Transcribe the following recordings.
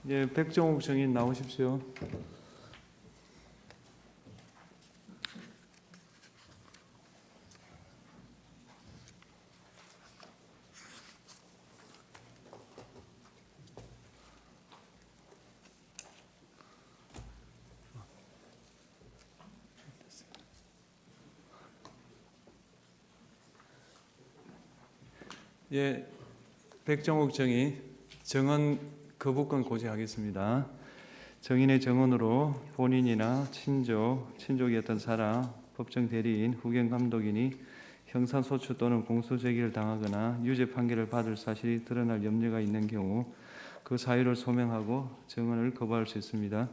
예, 백정욱 증인 나오십시오. 예, 백정욱 증인 증언 거부권 고지하겠습니다. 증인의 증언으로 본인이나 친족이었던 사람, 법정 대리인, 후견 감독인이 형사소추 또는 공소제기를 당하거나 유죄 판결을 받을 사실이 드러날 염려가 있는 경우 그 사유를 소명하고 증언을 거부할 수 있습니다.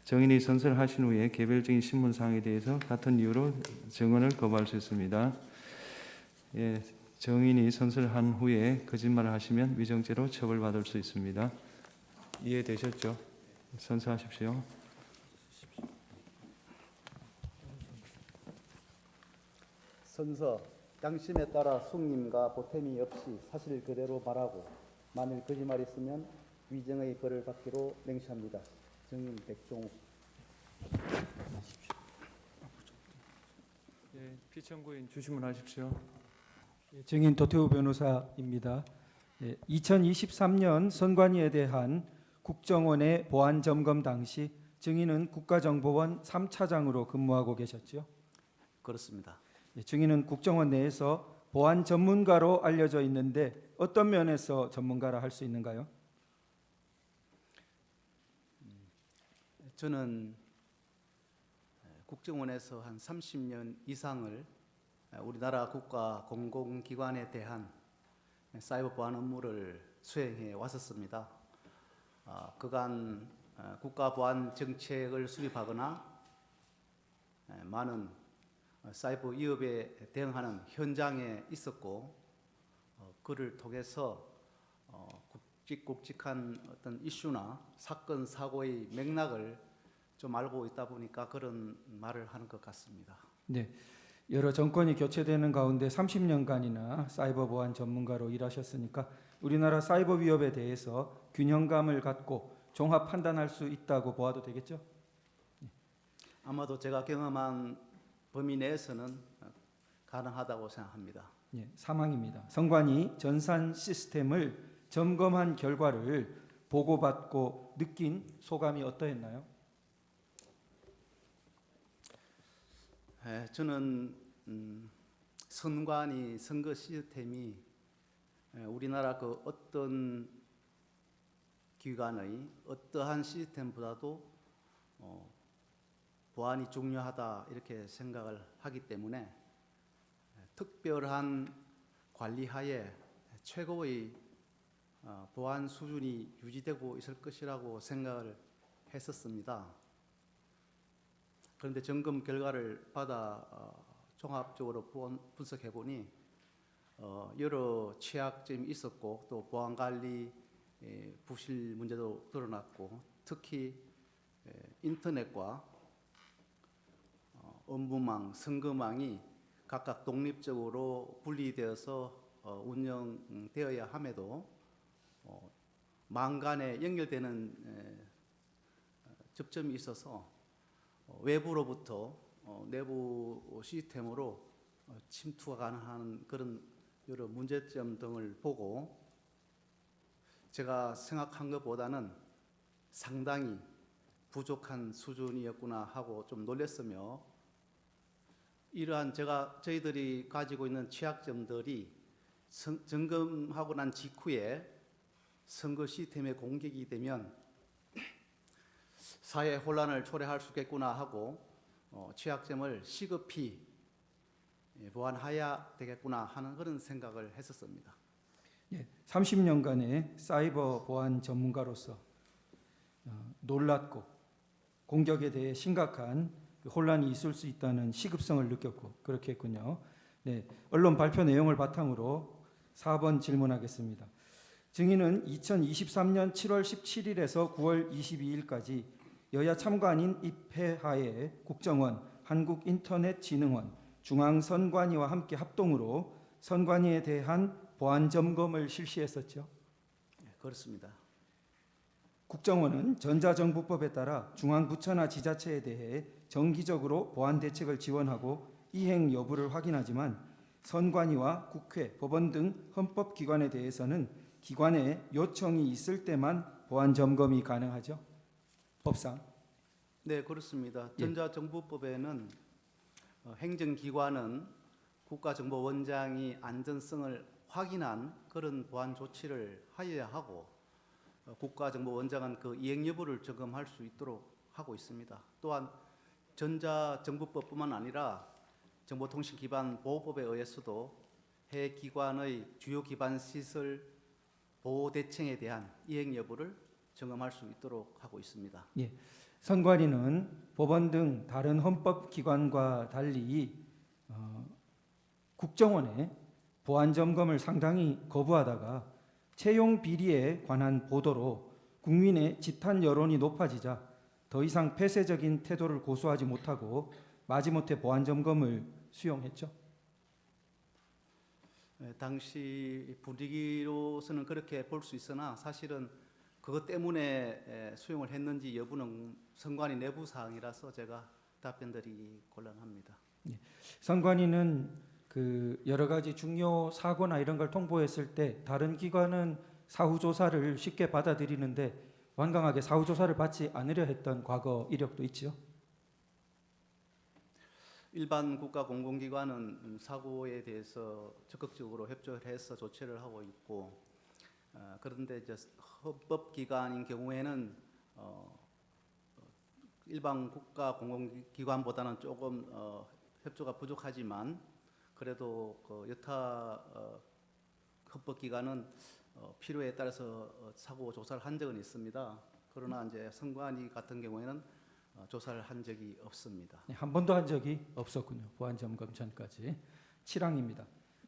증인이 선서하신 후에 개별적인 신문사항에 대해서 같은 이유로 증언을 거부할 수 있습니다. 예, 증인이 선서한 후에 거짓말을 하시면 위정죄로 처벌받을 수 있습니다. 이해되셨죠? 선서하십시오. 선서, 양심에 따라 숙림과 보탬이 없이 사실 그대로 말하고 만일 거짓말이 있으면 위정의 벌을 받기로 맹세합니다. 증인 백종욱. 예, 피청구인 주시문하십시오. 증인 도태우 변호사입니다. 2023년 선관위에 대한 국정원의 보안 점검 당시 증인은 국가정보원 3차장으로 근무하고 계셨죠? 그렇습니다. 증인은 국정원 내에서 보안 전문가로 알려져 있는데 어떤 면에서 전문가라 할 수 있는가요? 저는 국정원에서 한 30년 이상을 우리나라 국가 공공기관에 대한 사이버 보안 업무를 수행해 왔었습니다. 그간 국가 보안 정책을 수립하거나 많은 사이버 위협에 대응하는 현장에 있었고, 그를 통해서 굵직굵직한 어떤 이슈나 사건 사고의 맥락을 좀 알고 있다 보니까 그런 말을 하는 것 같습니다. 네, 여러 정권이 교체되는 가운데 30년간이나 사이버 보안 전문가로 일하셨으니까 우리나라 사이버 위협에 대해서 균형감을 갖고 종합 판단할 수 있다고 보아도 되겠죠? 아마도 제가 경험한 범위 내에서는 가능하다고 생각합니다. 예, 사망입니다. 선관위 전산 시스템을 점검한 결과를 보고받고 느낀 소감이 어떠했나요? 저는 선관위 선거 시스템이 우리나라 그 어떤 기관의 어떠한 시스템보다도 보안이 중요하다 이렇게 생각을 하기 때문에 특별한 관리하에 최고의 보안 수준이 유지되고 있을 것이라고 생각을 했었습니다. 그런데 점검 결과를 받아 종합적으로 분석해 보니 여러 취약점이 있었고 또 보안 관리 부실 문제도 드러났고, 특히 인터넷과 업무망, 선거망이 각각 독립적으로 분리되어서 운영되어야 함에도 망 간에 연결되는 접점이 있어서 외부로부터 내부 시스템으로 침투가 가능한 그런 여러 문제점 등을 보고 제가 생각한 것보다는 상당히 부족한 수준이었구나 하고 좀 놀랐으며, 이러한 저희들이 가지고 있는 취약점들이 점검하고 난 직후에 선거 시스템에 공격이 되면 사회 혼란을 초래할 수 있겠구나 하고 취약점을 시급히 보완해야 되겠구나 하는 그런 생각을 했었습니다. 예, 30년간의 사이버 보안 전문가로서 놀랐고 공격에 대해 심각한 혼란이 있을 수 있다는 시급성을 느꼈고 그렇게 했군요. 네, 언론 발표 내용을 바탕으로 4번 질문하겠습니다. 증인은 2023년 7월 17일에서 9월 22일까지 여야 참관인 입회하에 국정원, 한국인터넷진흥원, 중앙선관위와 함께 합동으로 선관위에 대한 보안 점검을 실시했었죠. 그렇습니다. 국정원은 전자정부법에 따라 중앙부처나 지자체에 대해 정기적으로 보안 대책을 지원하고 이행 여부를 확인하지만 선관위와 국회, 법원 등 헌법기관에 대해서는 기관의 요청이 있을 때만 보안 점검이 가능하죠. 법상. 네, 그렇습니다. 예. 전자정부법에는 행정기관은 국가정보원장이 안전성을 확인한 그런 보안 조치를 하여야 하고 국가정보원장은 그 이행 여부를 점검할 수 있도록 하고 있습니다. 또한 전자정부법뿐만 아니라 정보통신기반보호법에 의해서도 해 기관의 주요 기반 시설 보호 대책에 대한 이행 여부를 점검할 수 있도록 하고 있습니다. 선관위는 법원 등 다른 헌법기관과 달리 국정원의 보안 점검을 상당히 거부하다가 채용 비리에 관한 보도로 국민의 지탄 여론이 높아지자 더 이상 폐쇄적인 태도를 고수하지 못하고 마지못해 보안 점검을 수용했죠. 당시 분위기로서는 그렇게 볼 수 있으나 사실은 그것 때문에 수용을 했는지 여부는 선관위 내부 사항이라서 제가 답변드리기 곤란합니다. 선관위는 그 여러 가지 중요 사고나 이런 걸 통보했을 때 다른 기관은 사후 조사를 쉽게 받아들이는데 완강하게 사후 조사를 받지 않으려 했던 과거 이력도 있죠. 일반 국가 공공기관은 사고에 대해서 적극적으로 협조를 해서 조치를 하고 있고 그런데 이제 헌법기관인 경우에는 일반 국가 공공기관보다는 조금 협조가 부족하지만 그래도 그 여타 헌법기관은 필요에 따라서 사고 조사를 한 적은 있습니다. 그러나 이제 선관위 같은 경우에는 조사를 한 적이 없습니다. 한 번도 한 적이 없었군요. 보안 점검 전까지. 7항입니다.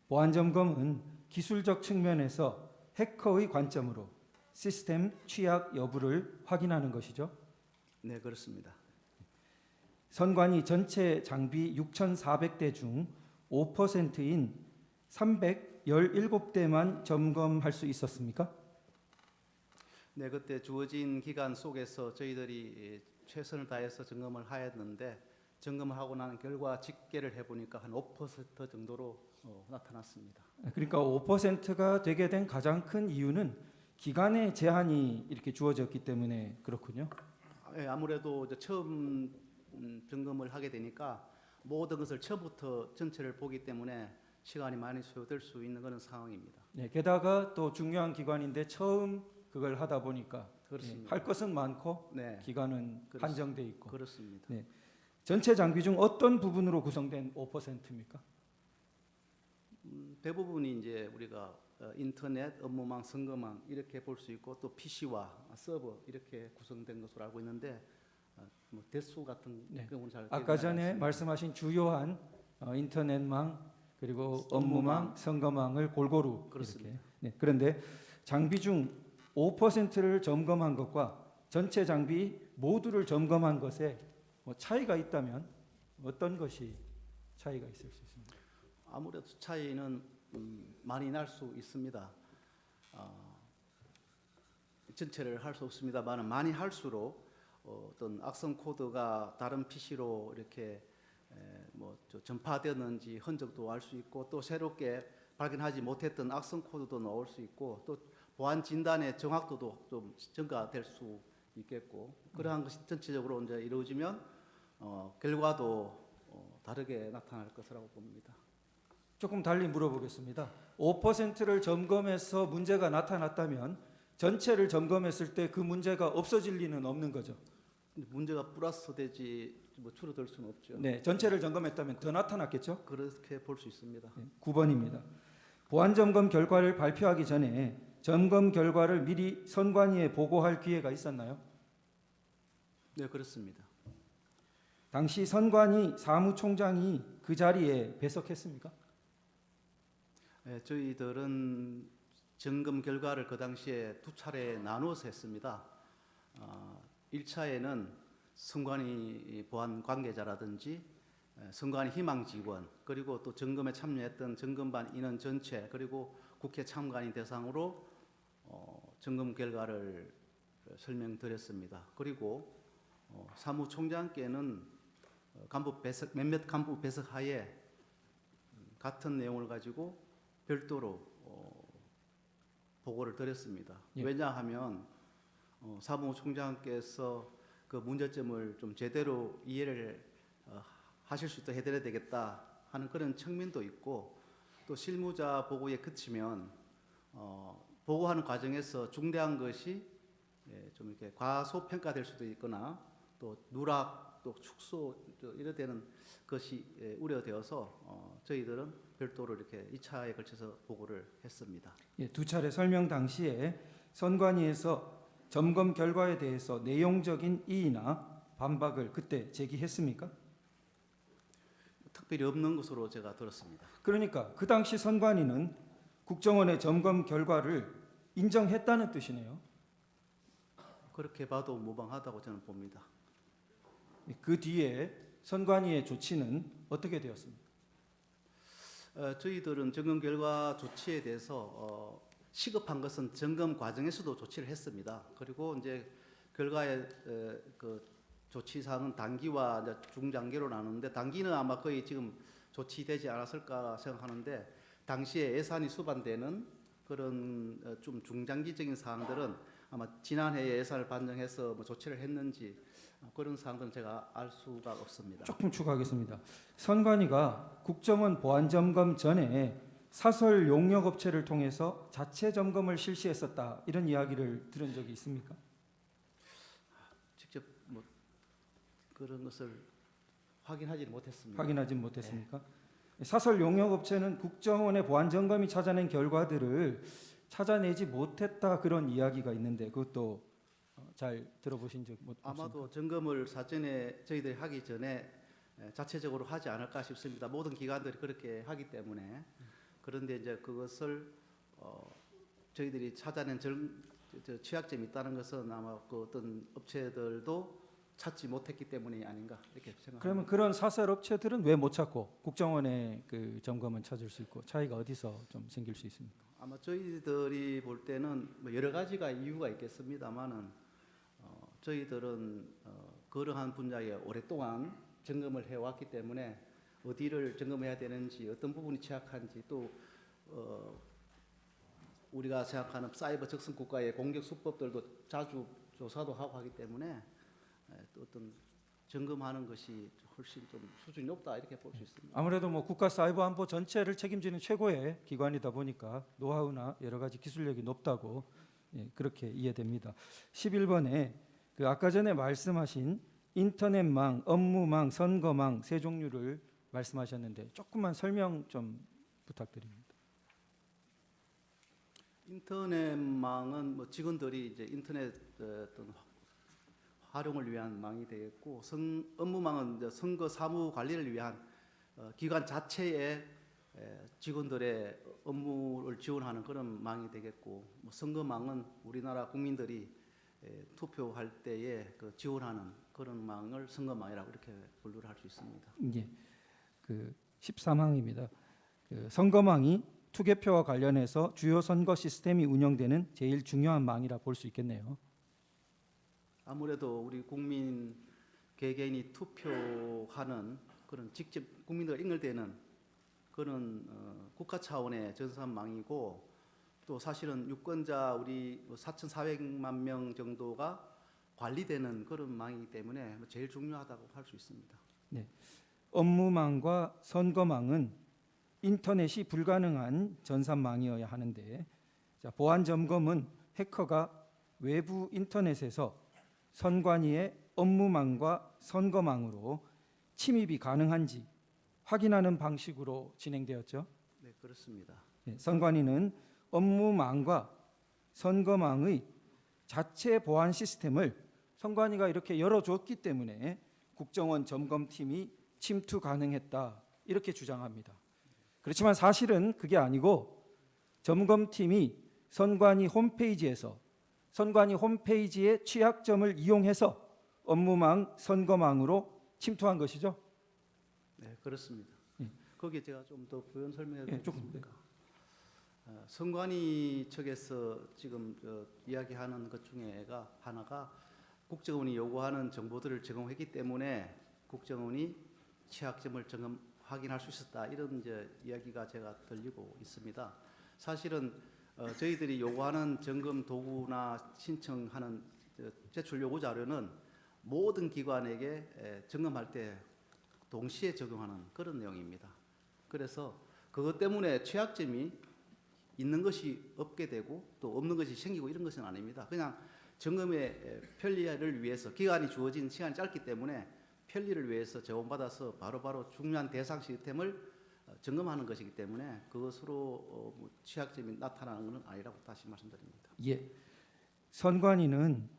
보안 점검은 기술적 측면에서 해커의 관점으로 시스템 취약 여부를 확인하는 것이죠. 네, 그렇습니다. 선관위 전체 장비 6,400대 중 5%인 317대만 점검할 수 있었습니까? 네, 그때 주어진 기간 속에서 저희들이 최선을 다해서 점검을 하였는데 점검을 하고 나는 결과 집계를 해보니까 한 5% 정도로 나타났습니다. 그러니까 5%가 되게 된 가장 큰 이유는 기간의 제한이 이렇게 주어졌기 때문에 그렇군요. 예, 아무래도 이제 처음 점검을 하게 되니까 모든 것을 처음부터 전체를 보기 때문에 시간이 많이 소요될 수 있는 그런 상황입니다. 네, 게다가 또 중요한 기관인데 처음 그걸 하다 보니까 그렇습니다. 할 것은 많고 네, 기간은 한정돼 있고 그렇습니다. 네. 전체 장비 중 어떤 부분으로 구성된 5%입니까? 대부분이 이제 우리가 인터넷, 업무망, 선거망 이렇게 볼 수 있고 또 PC와 서버 이렇게 구성된 것으로 알고 있는데 뭐 대수 같은 네. 경우는 잘 아까 기억이 전에 나지 않습니다. 말씀하신 주요한 인터넷망 그리고 업무망, 선거망을 골고루 그렇습니다. 이렇게. 네. 그런데 장비 중 5%를 점검한 것과 전체 장비 모두를 점검한 것에 뭐 차이가 있다면 어떤 것이 차이가 있을 수 있습니까? 아무래도 차이는 많이 날 수 있습니다. 전체를 할 수 없습니다만 많이 할수록 어떤 악성 코드가 다른 PC로 이렇게 전파되는지 흔적도 알 수 있고 또 새롭게 발견하지 못했던 악성 코드도 나올 수 있고 또 보안 진단의 정확도도 좀 증가될 수 있겠고 그러한 것이 전체적으로 이제 이루어지면 결과도 다르게 나타날 것이라고 봅니다. 조금 달리 물어보겠습니다. 5%를 점검해서 문제가 나타났다면 전체를 점검했을 때 그 문제가 없어질 리는 없는 거죠. 근데 문제가 플러스되지 줄어들 수는 없죠. 네, 전체를 점검했다면 더 나타났겠죠. 그렇게 볼 수 있습니다. 9번입니다. 보안 점검 결과를 발표하기 전에 점검 결과를 미리 선관위에 보고할 기회가 있었나요? 네, 그렇습니다. 당시 선관위 사무총장이 그 자리에 배석했습니까? 네, 저희들은 점검 결과를 그 당시에 두 차례 나누어서 했습니다. 1차에는 선관위 보안 관계자라든지 선관위 희망 직원 그리고 또 점검에 참여했던 점검반 인원 전체 그리고 국회 참관인 대상으로 점검 결과를 설명드렸습니다. 그리고 사무총장께는 몇몇 간부 배석하에 같은 내용을 가지고 별도로 보고를 드렸습니다. 예. 왜냐하면 사무총장께서 그 문제점을 좀 제대로 이해를 하실 수 있도록 해드려야 되겠다 하는 그런 측면도 있고, 또 실무자 보고에 그치면 보고하는 과정에서 중대한 것이 좀 이렇게 과소평가될 수도 있거나 또 누락 또 축소 이래 되는 것이 우려되어서 저희들은 별도로 이렇게 2차에 걸쳐서 보고를 했습니다. 예, 두 차례 설명 당시에 선관위에서 점검 결과에 대해서 내용적인 이의나 반박을 그때 제기했습니까? 특별히 없는 것으로 제가 들었습니다. 그러니까 그 당시 선관위는 국정원의 점검 결과를 인정했다는 뜻이네요. 그렇게 봐도 무방하다고 저는 봅니다. 그 뒤에 선관위의 조치는 어떻게 되었습니까? 저희들은 점검 결과 조치에 대해서 시급한 것은 점검 과정에서도 조치를 했습니다. 그리고 이제 결과의 그 조치 사항은 단기와 이제 중장기로 나누는데, 단기는 아마 거의 지금 조치되지 않았을까 생각하는데, 당시에 예산이 수반되는 그런 좀 중장기적인 사항들은 아마 지난해에 예산을 반영해서 뭐 조치를 했는지 그런 사항들은 제가 알 수가 없습니다. 조금 추가하겠습니다. 선관위가 국정원 보안 점검 전에 사설 용역 업체를 통해서 자체 점검을 실시했었다, 이런 이야기를 들은 적이 있습니까? 직접 뭐 그런 것을 확인하지 못했습니다. 확인하지 못했습니까? 사설 용역 업체는 국정원의 보안 점검이 찾아낸 결과들을 찾아내지 못했다, 그런 이야기가 있는데 그것도 잘 들어보신 적 없습니까? 아마도 점검을 사전에 저희들이 하기 전에 자체적으로 하지 않을까 싶습니다. 모든 기관들이 그렇게 하기 때문에. 그런데 이제 그것을 저희들이 찾아낸 취약점이 있다는 것은 아마 그 어떤 업체들도 찾지 못했기 때문이 아닌가 이렇게 생각합니다. 그러면 그런 사설 업체들은 왜 못 찾고 국정원의 그 점검은 찾을 수 있고, 차이가 어디서 좀 생길 수 있습니까? 아마 저희들이 볼 때는 뭐 여러 가지가 이유가 있겠습니다만은 저희들은 그러한 분야에 오랫동안 점검을 해왔기 때문에 어디를 점검해야 되는지, 어떤 부분이 취약한지, 또 우리가 생각하는 사이버 적성 국가의 공격 수법들도 자주 조사도 하고 하기 때문에 또 어떤 점검하는 것이 훨씬 좀 수준이 높다 이렇게 볼 수 있습니다. 아무래도 뭐 국가 사이버 안보 전체를 책임지는 최고의 기관이다 보니까 노하우나 여러 가지 기술력이 높다고 그렇게 이해됩니다. 11번에 그 아까 전에 말씀하신 인터넷망, 업무망, 선거망 세 종류를 말씀하셨는데 조금만 설명 좀 부탁드립니다. 인터넷망은 뭐 직원들이 이제 인터넷 어떤 활용을 위한 망이 되겠고, 업무망은 이제 선거 사무 관리를 위한 기관 자체의 직원들의 업무를 지원하는 그런 망이 되겠고, 뭐 선거망은 우리나라 국민들이 투표할 때에 그 지원하는 그런 망을 선거망이라고 이렇게 분류를 할 수 있습니다. 예, 그 13항입니다. 그 선거망이 투개표와 관련해서 주요 선거 시스템이 운영되는 제일 중요한 망이라 볼 수 있겠네요. 아무래도 우리 국민 개개인이 투표하는 그런 직접 국민들 연결되는 그런 국가 차원의 전산망이고, 또 사실은 유권자 우리 4,400만 명 정도가 관리되는 그런 망이기 때문에 제일 중요하다고 할 수 있습니다. 네, 업무망과 선거망은 인터넷이 불가능한 전산망이어야 하는데, 자, 보안 점검은 해커가 외부 인터넷에서 선관위의 업무망과 선거망으로 침입이 가능한지 확인하는 방식으로 진행되었죠. 네, 그렇습니다. 네, 선관위는 업무망과 선거망의 자체 보안 시스템을 선관위가 이렇게 열어줬기 때문에 국정원 점검팀이 침투 가능했다, 이렇게 주장합니다. 그렇지만 사실은 그게 아니고 점검팀이 선관위 홈페이지에서 선관위 홈페이지의 취약점을 이용해서 업무망, 선거망으로 침투한 것이죠. 네, 그렇습니다. 예. 거기에 제가 좀 더 부연 설명해 예, 조금, 드리겠습니까? 선관위 측에서 지금 이야기하는 것 중에가 하나가 국정원이 요구하는 정보들을 제공했기 때문에 국정원이 취약점을 확인할 수 있었다, 이런 이제 이야기가 제가 들리고 있습니다. 사실은 저희들이 요구하는 점검 도구나 신청하는 제출 요구 자료는 모든 기관에게 점검할 때 동시에 적용하는 그런 내용입니다. 그래서 그것 때문에 취약점이 있는 것이 없게 되고 또 없는 것이 생기고 이런 것은 아닙니다. 그냥 점검의 편리를 위해서, 기간이 주어진 시간이 짧기 때문에 편리를 위해서 제공받아서 바로바로 중요한 대상 시스템을 점검하는 것이기 때문에 그것으로 취약점이 나타나는 것은 아니라고 다시 말씀드립니다. 예. 선관위는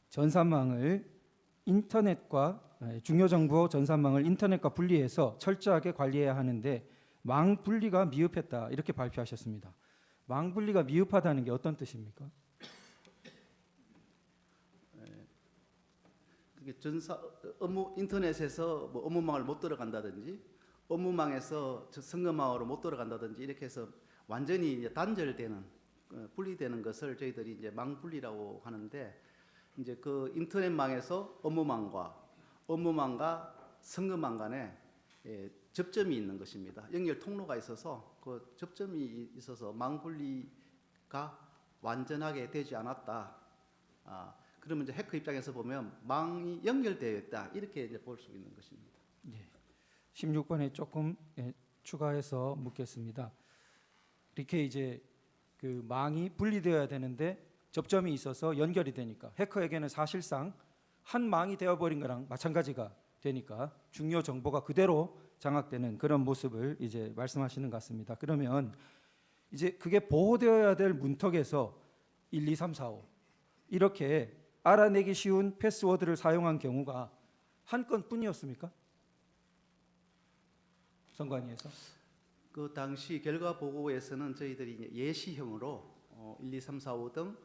전산망을 인터넷과 중요 정보 전산망을 인터넷과 분리해서 철저하게 관리해야 하는데 망 분리가 미흡했다, 이렇게 발표하셨습니다. 망 분리가 미흡하다는 게 어떤 뜻입니까? 그게 인터넷에서 뭐 업무망을 못 들어간다든지 업무망에서 선거망으로 못 들어간다든지 이렇게 해서 완전히 이제 단절되는, 분리되는 것을 저희들이 이제 망 분리라고 하는데, 이제 그 인터넷망에서 업무망과 선거망 간에 접점이 있는 것입니다. 연결 통로가 있어서 그 접점이 있어서 망 분리가 완전하게 되지 않았다. 그러면 이제 해커 입장에서 보면 망이 연결되어 있다, 이렇게 이제 볼 수 있는 것입니다. 예. 16번에 조금 추가해서 묻겠습니다. 이렇게 이제 그 망이 분리되어야 되는데 접점이 있어서 연결이 되니까 해커에게는 사실상 한 망이 되어버린 거랑 마찬가지가 되니까 중요 정보가 그대로 장악되는 그런 모습을 이제 말씀하시는 것 같습니다. 그러면 이제 그게 보호되어야 될 문턱에서 1, 2, 3, 4, 5 이렇게 알아내기 쉬운 패스워드를 사용한 경우가 한 건뿐이었습니까? 선관위에서? 그 당시 결과 보고에서는 저희들이 이제 예시형으로 1, 2, 3, 4, 5 등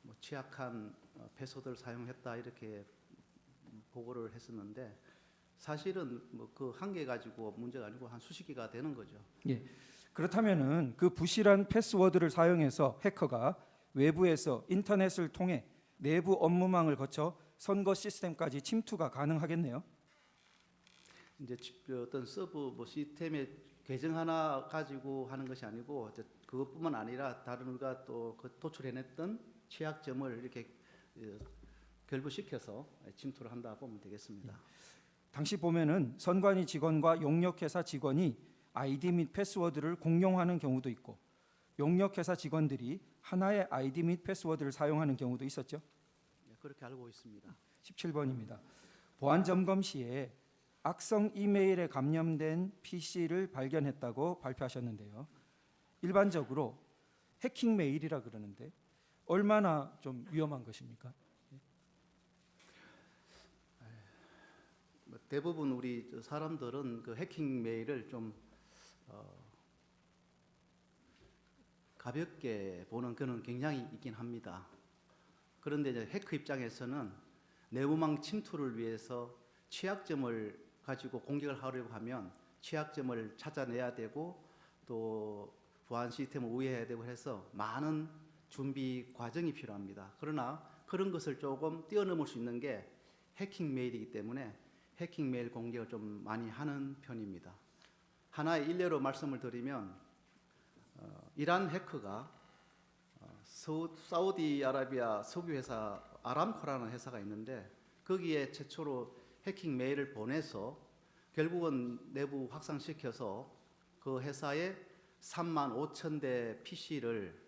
뭐 취약한 패스워드를 사용했다, 이렇게 보고를 했었는데 사실은 뭐 그 한 개 가지고 문제가 아니고 한 수십 개가 되는 거죠. 예. 그렇다면은 그 부실한 패스워드를 사용해서 해커가 외부에서 인터넷을 통해 내부 업무망을 거쳐 선거 시스템까지 침투가 가능하겠네요. 이제 어떤 서버 뭐 시스템의 계정 하나 가지고 하는 것이 아니고 그것뿐만 아니라 다른 우리가 또 그 도출해냈던 취약점을 이렇게 결부시켜서 침투를 한다 보면 되겠습니다. 당시 보면은 선관위 직원과 용역회사 직원이 아이디 및 패스워드를 공용하는 경우도 있고 용역회사 직원들이 하나의 아이디 및 패스워드를 사용하는 경우도 있었죠. 네, 그렇게 알고 있습니다. 17번입니다. 보안 점검 시에 악성 이메일에 감염된 PC를 발견했다고 발표하셨는데요. 일반적으로 해킹 메일이라 그러는데 얼마나 좀 위험한 것입니까? 대부분 우리 사람들은 그 해킹 메일을 좀 가볍게 보는 그런 경향이 있긴 합니다. 그런데 이제 해커 입장에서는 내부망 침투를 위해서 취약점을 가지고 공격을 하려고 하면 취약점을 찾아내야 되고 또 보안 시스템을 우회해야 되고 해서 많은 준비 과정이 필요합니다. 그러나 그런 것을 조금 뛰어넘을 수 있는 게 해킹 메일이기 때문에 해킹 메일 공격을 좀 많이 하는 편입니다. 하나의 일례로 말씀을 드리면 이란 해커가 사우디아라비아 석유회사 아람코라는 회사가 있는데 거기에 최초로 해킹 메일을 보내서 결국은 내부 확산시켜서 그 회사에 35,000대 PC를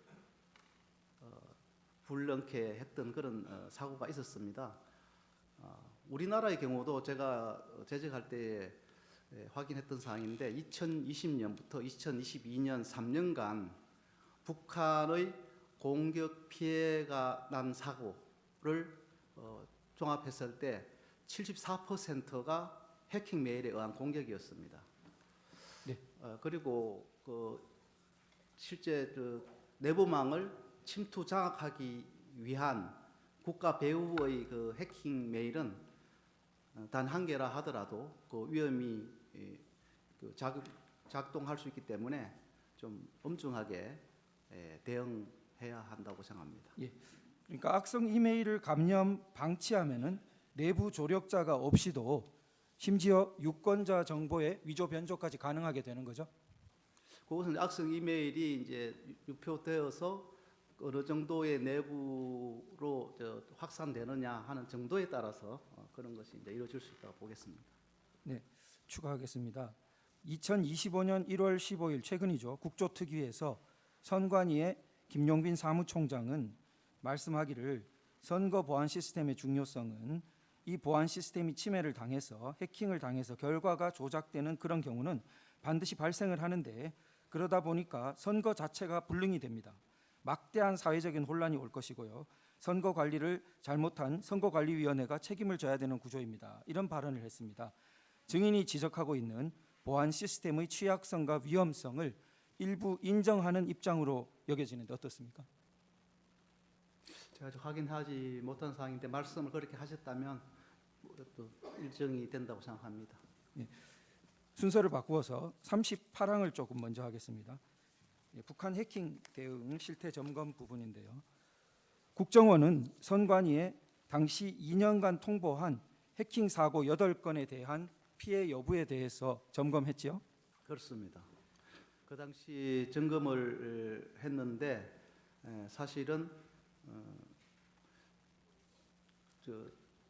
불능케 했던 그런 사고가 있었습니다. 우리나라의 경우도 제가 재직할 때 확인했던 사항인데 2020년부터 2022년 3년간 북한의 공격 피해가 난 사고를 종합했을 때 74%가 해킹 메일에 의한 공격이었습니다. 네. 그리고 실제 내부망을 침투 장악하기 위한 국가 배후의 그 해킹 메일은 단 한 개라 하더라도 그 위험이 작동할 수 있기 때문에 좀 엄중하게 대응해야 한다고 생각합니다. 예. 그러니까 악성 이메일을 감염 방치하면은 내부 조력자가 없이도 심지어 유권자 정보의 위조 변조까지 가능하게 되는 거죠. 그것은 악성 이메일이 이제 유표되어서 어느 정도의 내부로 확산되느냐 하는 정도에 따라서 그런 것이 이제 이루어질 수 있다고 보겠습니다. 네, 추가하겠습니다. 2025년 1월 15일 최근이죠. 국조특위에서 선관위의 김용빈 사무총장은 말씀하기를 선거 보안 시스템의 중요성은 이 보안 시스템이 침해를 당해서 해킹을 당해서 결과가 조작되는 그런 경우는 반드시 발생을 하는데 그러다 보니까 선거 자체가 불능이 됩니다. 막대한 사회적인 혼란이 올 것이고요. 선거 관리를 잘못한 선거관리위원회가 책임을 져야 되는 구조입니다. 이런 발언을 했습니다. 증인이 지적하고 있는 보안 시스템의 취약성과 위험성을 일부 인정하는 입장으로 여겨지는데 어떻습니까? 제가 아직 확인하지 못한 사항인데 말씀을 그렇게 하셨다면 또 일정이 된다고 생각합니다. 순서를 바꾸어서 38항을 조금 먼저 하겠습니다. 북한 해킹 대응 실태 점검 부분인데요. 국정원은 선관위에 당시 2년간 통보한 해킹 사고 8건에 대한 피해 여부에 대해서 점검했지요. 그렇습니다. 그 당시 점검을 했는데 사실은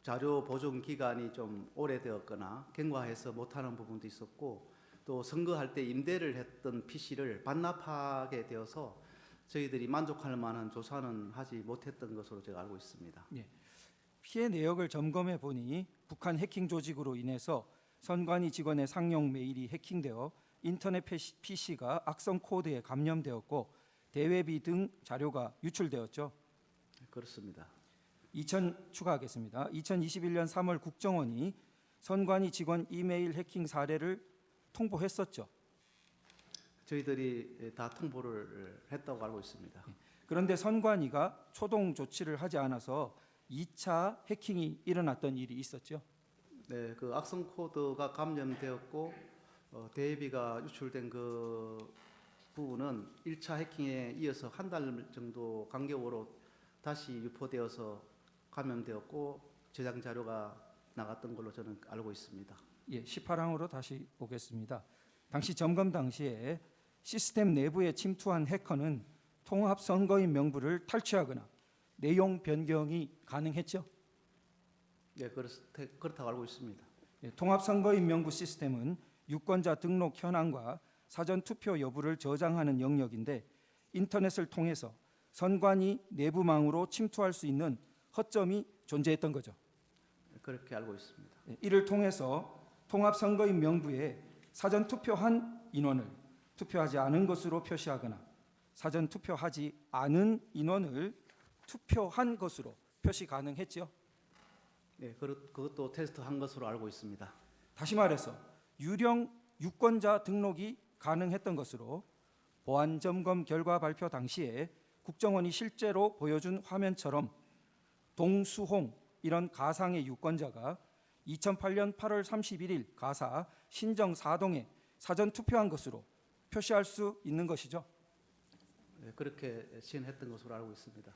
자료 보존 기간이 좀 오래되었거나 경과해서 못하는 부분도 있었고 또 선거할 때 임대를 했던 PC를 반납하게 되어서 저희들이 만족할 만한 조사는 하지 못했던 것으로 제가 알고 있습니다. 예. 피해 내역을 점검해 보니 북한 해킹 조직으로 인해서 선관위 직원의 상용 메일이 해킹되어 인터넷 PC가 악성 코드에 감염되었고 대외비 등 자료가 유출되었죠. 그렇습니다. 추가하겠습니다. 2021년 3월 국정원이 선관위 직원 이메일 해킹 사례를 통보했었죠. 저희들이 다 통보를 했다고 알고 있습니다. 그런데 선관위가 초동 조치를 하지 않아서 2차 해킹이 일어났던 일이 있었죠. 네, 그 악성 코드가 감염되었고 대비가 유출된 그 부분은 1차 해킹에 이어서 한 달 정도 간격으로 다시 유포되어서 감염되었고 저장 자료가 나갔던 걸로 저는 알고 있습니다. 예, 18항으로 다시 보겠습니다. 당시 점검 당시에 시스템 내부에 침투한 해커는 통합 선거인 명부를 탈취하거나 내용 변경이 가능했죠. 네, 그렇다고 알고 있습니다. 예, 통합 선거인 명부 시스템은 유권자 등록 현황과 사전 투표 여부를 저장하는 영역인데 인터넷을 통해서 선관위 내부망으로 침투할 수 있는 허점이 존재했던 거죠. 그렇게 알고 있습니다. 예, 이를 통해서 통합 선거인 명부에 사전 투표한 인원을 투표하지 않은 것으로 표시하거나 사전 투표하지 않은 인원을 투표한 것으로 표시 가능했죠. 네, 그것도 테스트한 것으로 알고 있습니다. 다시 말해서 유령 유권자 등록이 가능했던 것으로 보안 점검 결과 발표 당시에 국정원이 실제로 보여준 화면처럼 동수홍 이런 가상의 유권자가 2008년 8월 31일 가사 신정 4동에 사전 투표한 것으로 표시할 수 있는 것이죠. 네, 그렇게 시행했던 것으로 알고 있습니다.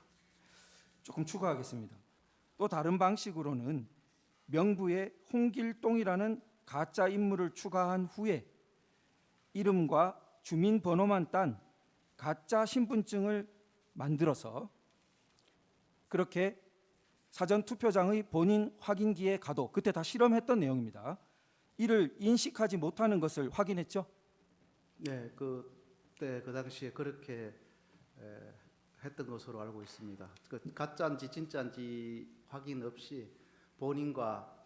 조금 추가하겠습니다. 또 다른 방식으로는 명부에 홍길동이라는 가짜 인물을 추가한 후에 이름과 주민번호만 딴 가짜 신분증을 만들어서 그렇게 사전투표장의 본인 확인기에 가도 그때 다 실험했던 내용입니다. 이를 인식하지 못하는 것을 확인했죠. 네, 그때 그 당시에 그렇게 했던 것으로 알고 있습니다. 그 가짜인지 진짜인지 확인 없이 본인과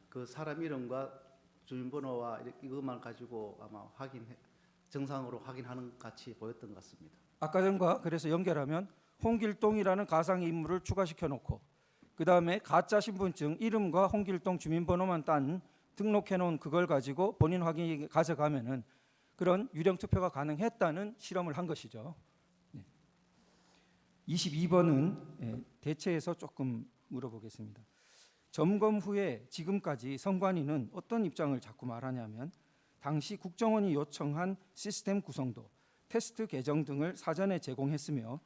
그 사람 이름과 주민번호와 이것만 가지고 아마 정상으로 확인하는 같이 보였던 것 같습니다. 아까 전과 그래서 연결하면 홍길동이라는 가상의 인물을 추가시켜 놓고 그 다음에 가짜 신분증 이름과 홍길동 주민번호만 딴 등록해 놓은 그걸 가지고 본인 확인이 가져가면은 그런 유령 투표가 가능했다는 실험을 한 것이죠. 22번은 대체해서 조금 물어보겠습니다. 점검 후에 지금까지 선관위는 어떤 입장을 자꾸 말하냐면 당시 국정원이 요청한 시스템 구성도 테스트 계정 등을 사전에 제공했으며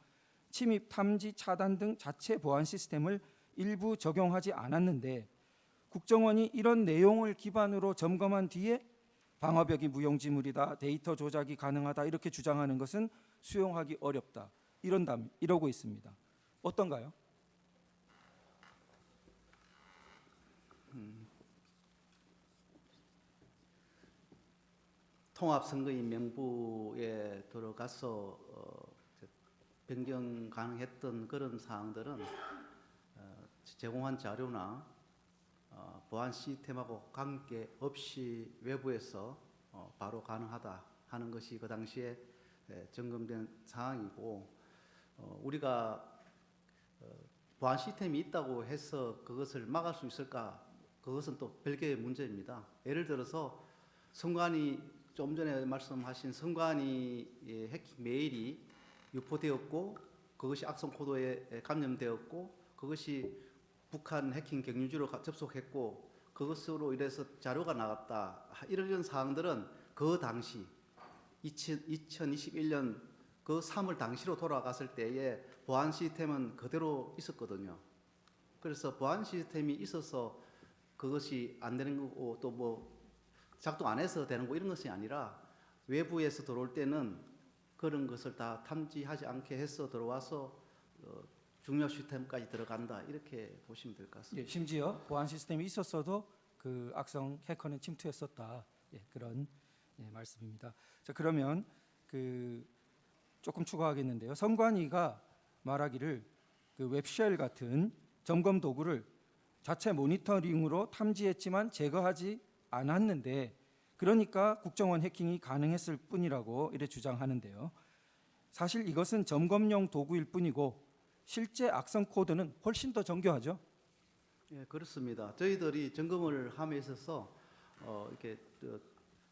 침입 탐지 차단 등 자체 보안 시스템을 일부 적용하지 않았는데 국정원이 이런 내용을 기반으로 점검한 뒤에 방화벽이 무용지물이다, 데이터 조작이 가능하다 이렇게 주장하는 것은 수용하기 어렵다 이러고 있습니다. 어떤가요? 통합선거인 명부에 들어가서 변경 가능했던 그런 사항들은 제공한 자료나 보안 시스템하고 관계없이 외부에서 바로 가능하다 하는 것이 그 당시에 점검된 사항이고, 우리가 보안 시스템이 있다고 해서 그것을 막을 수 있을까? 그것은 또 별개의 문제입니다. 예를 들어서 선관위, 좀 전에 말씀하신 선관위 해킹 메일이 유포되었고 그것이 악성 코드에 감염되었고 그것이 북한 해킹 경유지로 접속했고 그것으로 인해서 자료가 나갔다, 이런 사항들은 그 당시 2021년 그 3월 당시로 돌아갔을 때에 보안 시스템은 그대로 있었거든요. 그래서 보안 시스템이 있어서 그것이 안 되는 거고 또 뭐 작동 안 해서 되는 거 이런 것이 아니라 외부에서 들어올 때는 그런 것을 다 탐지하지 않게 해서 들어와서 중요 시스템까지 들어간다, 이렇게 보시면 될 것 같습니다. 예, 심지어 보안 시스템이 있었어도 그 악성 해커는 침투했었다. 그런 말씀입니다. 자, 그러면 조금 추가하겠는데요. 선관위가 말하기를 그 웹쉘 같은 점검 도구를 자체 모니터링으로 탐지했지만 제거하지 않았는데 그러니까 국정원 해킹이 가능했을 뿐이라고 이렇게 주장하는데요. 사실 이것은 점검용 도구일 뿐이고 실제 악성 코드는 훨씬 더 정교하죠. 예, 그렇습니다. 저희들이 점검을 함에 있어서 이렇게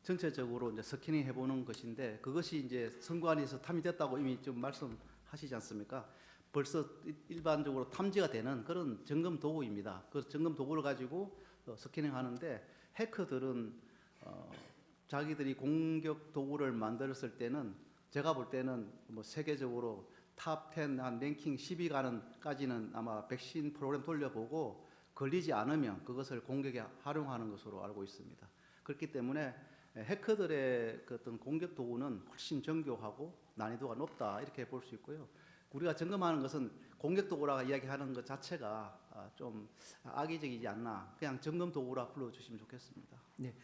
전체적으로 이제 스캐닝 해보는 것인데 그것이 이제 선관위에서 탐지됐다고 이미 좀 말씀하시지 않습니까? 벌써 일반적으로 탐지가 되는 그런 점검 도구입니다. 그 점검 도구를 가지고 스캐닝하는데 해커들은 자기들이 공격 도구를 만들었을 때는 제가 볼 때는 뭐 세계적으로 탑 10, 한 랭킹 10위 가는까지는 아마 백신 프로그램 돌려보고 걸리지 않으면 그것을 공격에 활용하는 것으로 알고 있습니다. 그렇기 때문에 해커들의 그 어떤 공격 도구는 훨씬 정교하고 난이도가 높다, 이렇게 볼 수 있고요. 우리가 점검하는 것은 공격 도구라고 이야기하는 것 자체가 좀 악의적이지 않나, 그냥 점검 도구라 불러주시면 좋겠습니다. 네,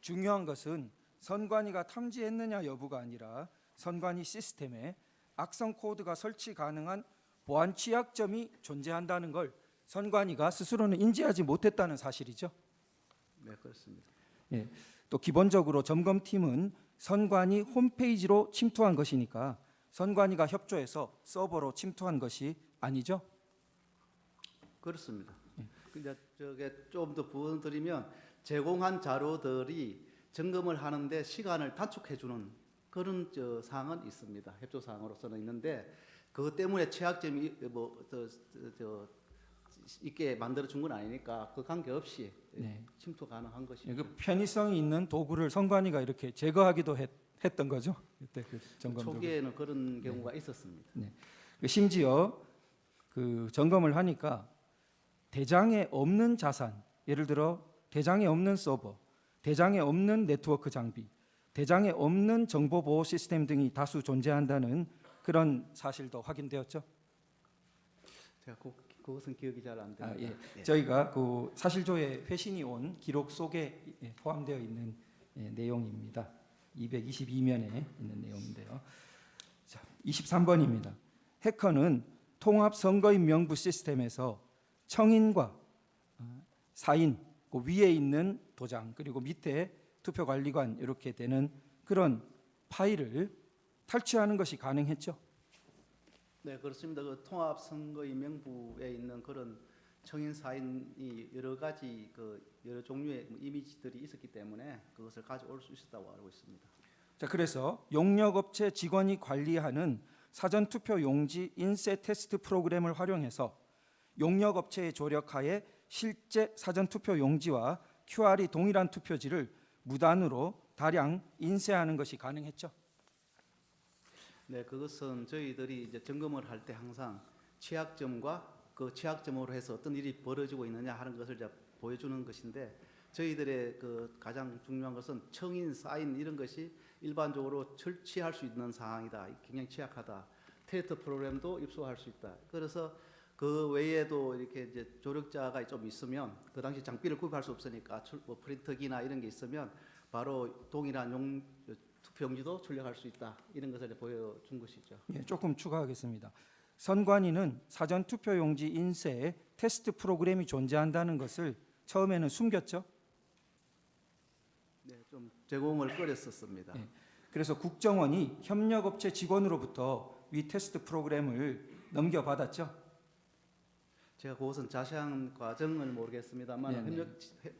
중요한 것은 선관위가 탐지했느냐 여부가 아니라 선관위 시스템에 악성 코드가 설치 가능한 보안 취약점이 존재한다는 걸 선관위가 스스로는 인지하지 못했다는 사실이죠. 네, 그렇습니다. 예, 또 기본적으로 점검팀은 선관위 홈페이지로 침투한 것이니까 선관위가 협조해서 서버로 침투한 것이 아니죠. 그렇습니다. 근데 저게 좀 더 부연 드리면 제공한 자료들이 점검을 하는데 시간을 단축해주는 그런 사항은 있습니다. 협조 사항으로서는 있는데 그것 때문에 취약점이 있게 만들어 준 건 아니니까 그 관계 없이 네. 침투 가능한 것이죠. 그 편의성이 있는 도구를 선관위가 이렇게 제거하기도 했던 거죠. 그때 그 점검 초기에는 그런 경우가 있었습니다. 네. 심지어 그 점검을 하니까 대장에 없는 자산, 예를 들어 대장에 없는 서버, 대장에 없는 네트워크 장비, 대장에 없는 정보 보호 시스템 등이 다수 존재한다는 그런 사실도 확인되었죠. 제가 그것은 기억이 잘 안 됩니다. 예. 저희가 그 사실조회 회신이 온 기록 속에 포함되어 있는 내용입니다. 222면에 있는 내용인데요. 자, 23번입니다. 해커는 통합 선거인 명부 시스템에서 청인과 사인, 그 위에 있는 도장 그리고 밑에 투표관리관 이렇게 되는 그런 파일을 탈취하는 것이 가능했죠. 네, 그렇습니다. 그 통합 선거인 명부에 있는 그런 청인 사인이 여러 가지 여러 종류의 이미지들이 있었기 때문에 그것을 가져올 수 있었다고 알고 있습니다. 자, 그래서 용역업체 직원이 관리하는 사전투표 용지 인쇄 테스트 프로그램을 활용해서 용역업체의 조력하에 실제 사전투표 용지와 QR이 동일한 투표지를 무단으로 다량 인쇄하는 것이 가능했죠. 네, 그것은 저희들이 이제 점검을 할 때 항상 취약점과 그 취약점으로 해서 어떤 일이 벌어지고 있느냐 하는 것을 이제 보여주는 것인데, 저희들의 그 가장 중요한 것은 청인, 사인 이런 것이 일반적으로 철취할 수 있는 상황이다. 굉장히 취약하다. 테스트 프로그램도 입수할 수 있다. 그래서 그 외에도 이렇게 이제 조력자가 좀 있으면, 그 당시 장비를 구입할 수 없으니까 뭐 프린터기나 이런 게 있으면 바로 동일한 투표용지도 출력할 수 있다. 이런 것을 보여준 것이죠. 예, 조금 추가하겠습니다. 선관위는 사전 투표용지 인쇄에 테스트 프로그램이 존재한다는 것을 처음에는 숨겼죠. 네, 좀 제공을 꺼렸었습니다. 예. 그래서 국정원이 협력업체 직원으로부터 위 테스트 프로그램을 넘겨받았죠. 제가 그것은 자세한 과정을 모르겠습니다만 네네.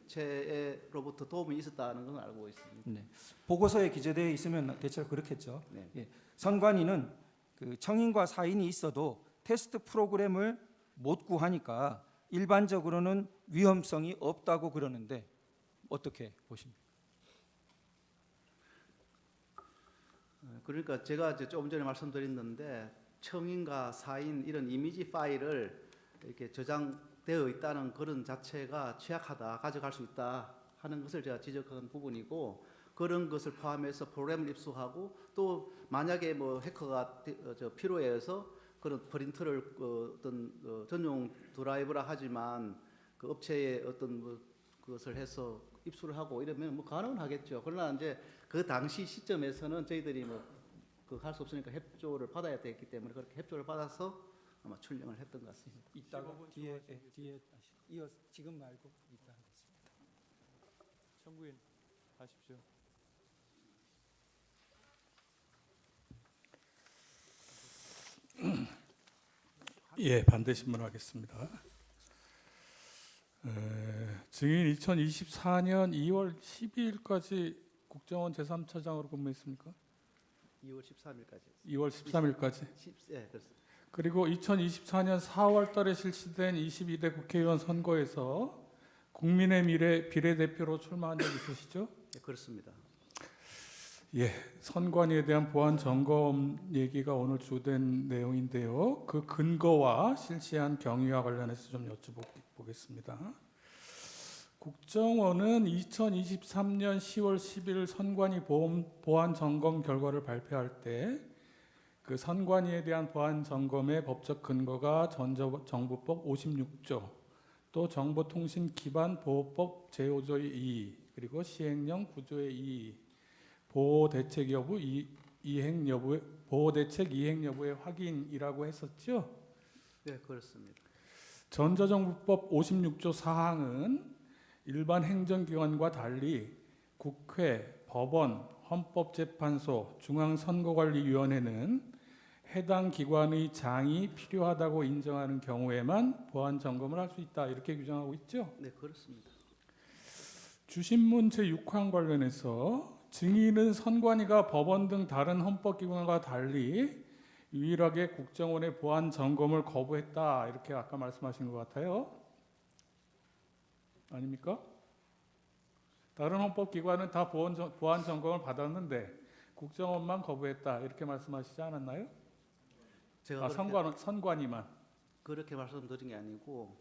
협력체로부터 도움이 있었다는 건 알고 있습니다. 네. 보고서에 기재되어 있으면 대체로 그렇겠죠. 네. 예. 선관위는 그 청인과 사인이 있어도 테스트 프로그램을 못 구하니까 일반적으로는 위험성이 없다고 그러는데 어떻게 보십니까? 그러니까 제가 이제 조금 전에 말씀드렸는데, 청인과 사인 이런 이미지 파일을 이렇게 저장되어 있다는 그런 자체가 취약하다, 가져갈 수 있다 하는 것을 제가 지적한 부분이고, 그런 것을 포함해서 프로그램을 입수하고, 또 만약에 뭐 해커가 필요해서 그런 프린터를 어떤 전용 드라이브라 하지만 그 업체에 어떤 뭐 그것을 해서 입수를 하고 이러면 뭐 가능은 하겠죠. 그러나 이제 그 당시 시점에서는 저희들이 뭐 그 할 수 없으니까 협조를 받아야 됐기 때문에 그렇게 협조를 받아서 아마 출력을 했던 것 같습니다. 이따가 뒤에 이어 지금 말고 이따 하겠습니다. 청구인 하십시오. 예, 반대 신문하겠습니다. 증인 2024년 2월 12일까지 국정원 제3차장으로 근무했습니까? 2월 13일까지. 2월 13일까지. 예, 그렇습니다. 그리고 2024년 4월 달에 실시된 22대 국회의원 선거에서 국민의 미래 비례대표로 출마한 적 있으시죠? 예, 그렇습니다. 예, 선관위에 대한 보안 점검 얘기가 오늘 주된 내용인데요. 그 근거와 실시한 경위와 관련해서 좀 여쭤보겠습니다. 국정원은 2023년 10월 10일 선관위 보안 점검 결과를 발표할 때 그 선관위에 대한 보안 점검의 법적 근거가 전정부법 56조, 또 정보통신 기반 보호법 제5조의 2, 그리고 시행령 9조의 2, 보호 대책 이행 여부의 확인이라고 했었죠. 네, 그렇습니다. 전자정부법 56조 사항은 일반 행정기관과 달리 국회, 법원, 헌법재판소, 중앙선거관리위원회는 해당 기관의 장이 필요하다고 인정하는 경우에만 보안 점검을 할 수 있다, 이렇게 규정하고 있죠. 네, 그렇습니다. 주신문 제6항 관련해서 증인은 선관위가 법원 등 다른 헌법기관과 달리 유일하게 국정원의 보안 점검을 거부했다, 이렇게 아까 말씀하신 것 같아요. 아닙니까? 다른 헌법기관은 다 보안 점검을 받았는데 국정원만 거부했다, 이렇게 말씀하시지 않았나요? 제가 선관위만. 그렇게 말씀드린 게 아니고,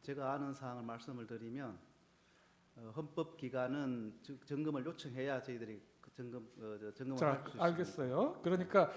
제가 아는 사항을 말씀을 드리면, 헌법기관은 점검을 요청해야 저희들이 그 점검을 자, 할 수 있습니다. 알겠어요. 그러니까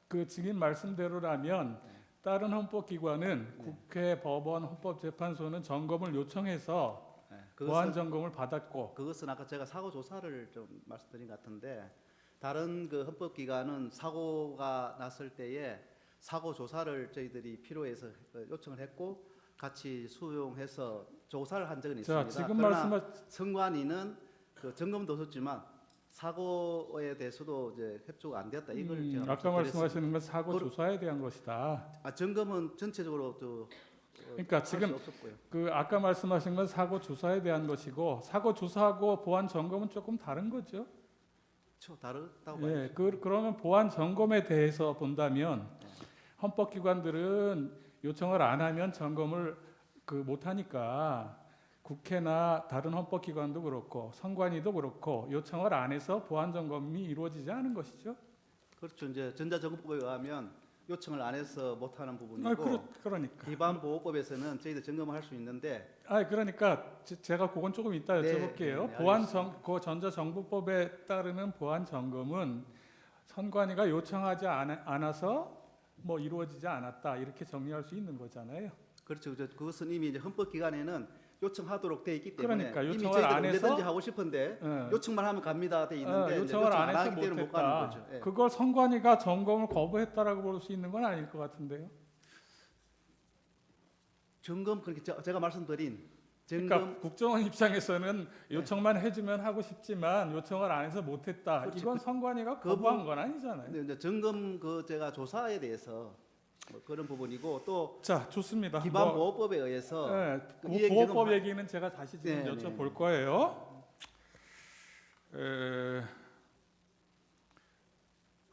그 증인 말씀대로라면 다른 헌법기관은 국회, 법원, 헌법재판소는 점검을 요청해서 네, 보안 점검을 받았고, 그것은 아까 제가 사고 조사를 좀 말씀드린 것 같은데, 다른 그 헌법기관은 사고가 났을 때에 사고 조사를 저희들이 필요해서 요청을 했고 같이 수용해서 조사를 한 적은 있습니다. 자, 지금 그러나 선관위는 그 점검도 없었지만 사고에 대해서도 이제 협조가 안 되었다. 이걸 제가 아까 말씀드렸습니다. 말씀하시는 건 사고 조사에 대한 것이다. 점검은 전체적으로 그러니까 지금 없었고요. 그 아까 말씀하신 건 사고 조사에 대한 것이고, 사고 조사하고 보안 점검은 조금 다른 거죠. 다르다고 예, 봐야죠. 그러면 보안 점검에 대해서 본다면 헌법기관들은 요청을 안 하면 점검을 못 하니까 국회나 다른 헌법기관도 그렇고 선관위도 그렇고 요청을 안 해서 보안 점검이 이루어지지 않은 것이죠. 그렇죠. 이제 전자정보법에 의하면 요청을 안 해서 못하는 부분이고 그러니까. 기반보호법에서는 저희들 점검을 할 수 있는데 그러니까 제가 그건 조금 이따 네, 여쭤볼게요. 네, 그 전자정보법에 따르는 보안 점검은 선관위가 요청하지 않아서 뭐 이루어지지 않았다 이렇게 정리할 수 있는 거잖아요. 그렇죠. 그것은 이미 이제 헌법기관에는 요청하도록 돼 있기 때문에 그러니까 이미 요청을 저희들 안 해서 언제든지 하고 싶은데 요청만 하면 갑니다 돼 있는데 이제 요청을 요청 안 해서 하기 때문에 못 가는 못했다. 거죠. 예. 그걸 선관위가 점검을 거부했다라고 볼 수 있는 건 아닐 것 같은데요. 점검 그렇게 제가 말씀드린 점검 그러니까 국정원 입장에서는 요청만 해주면 하고 싶지만 요청을 안 해서 못했다. 그렇지. 이건 선관위가 그 거부한 건 아니잖아요. 근데 이제 점검 제가 조사에 대해서 뭐 그런 부분이고 또 자, 좋습니다. 기반보호법에 의해서 그 그 이행 보호법 지금 얘기는 제가 다시 지금 네, 여쭤볼 네. 거예요.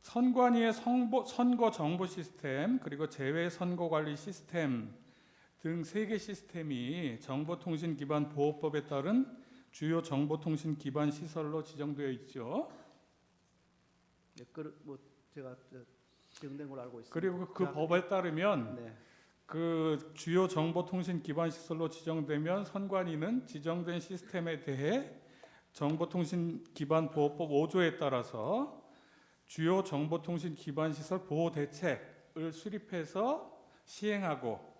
선관위의 선거 정보 시스템 그리고 제외 선거 관리 시스템 등 3개 시스템이 정보통신 기반 보호법에 따른 주요 정보통신 기반 시설로 지정되어 있죠. 네, 뭐 제가 지정된 걸로 알고 있습니다. 그리고 그 법에 따르면 네. 그 주요 정보통신 기반 시설로 지정되면 선관위는 지정된 시스템에 대해 정보통신 기반 보호법 5조에 따라서 주요 정보통신 기반 시설 보호 대책을 수립해서 시행하고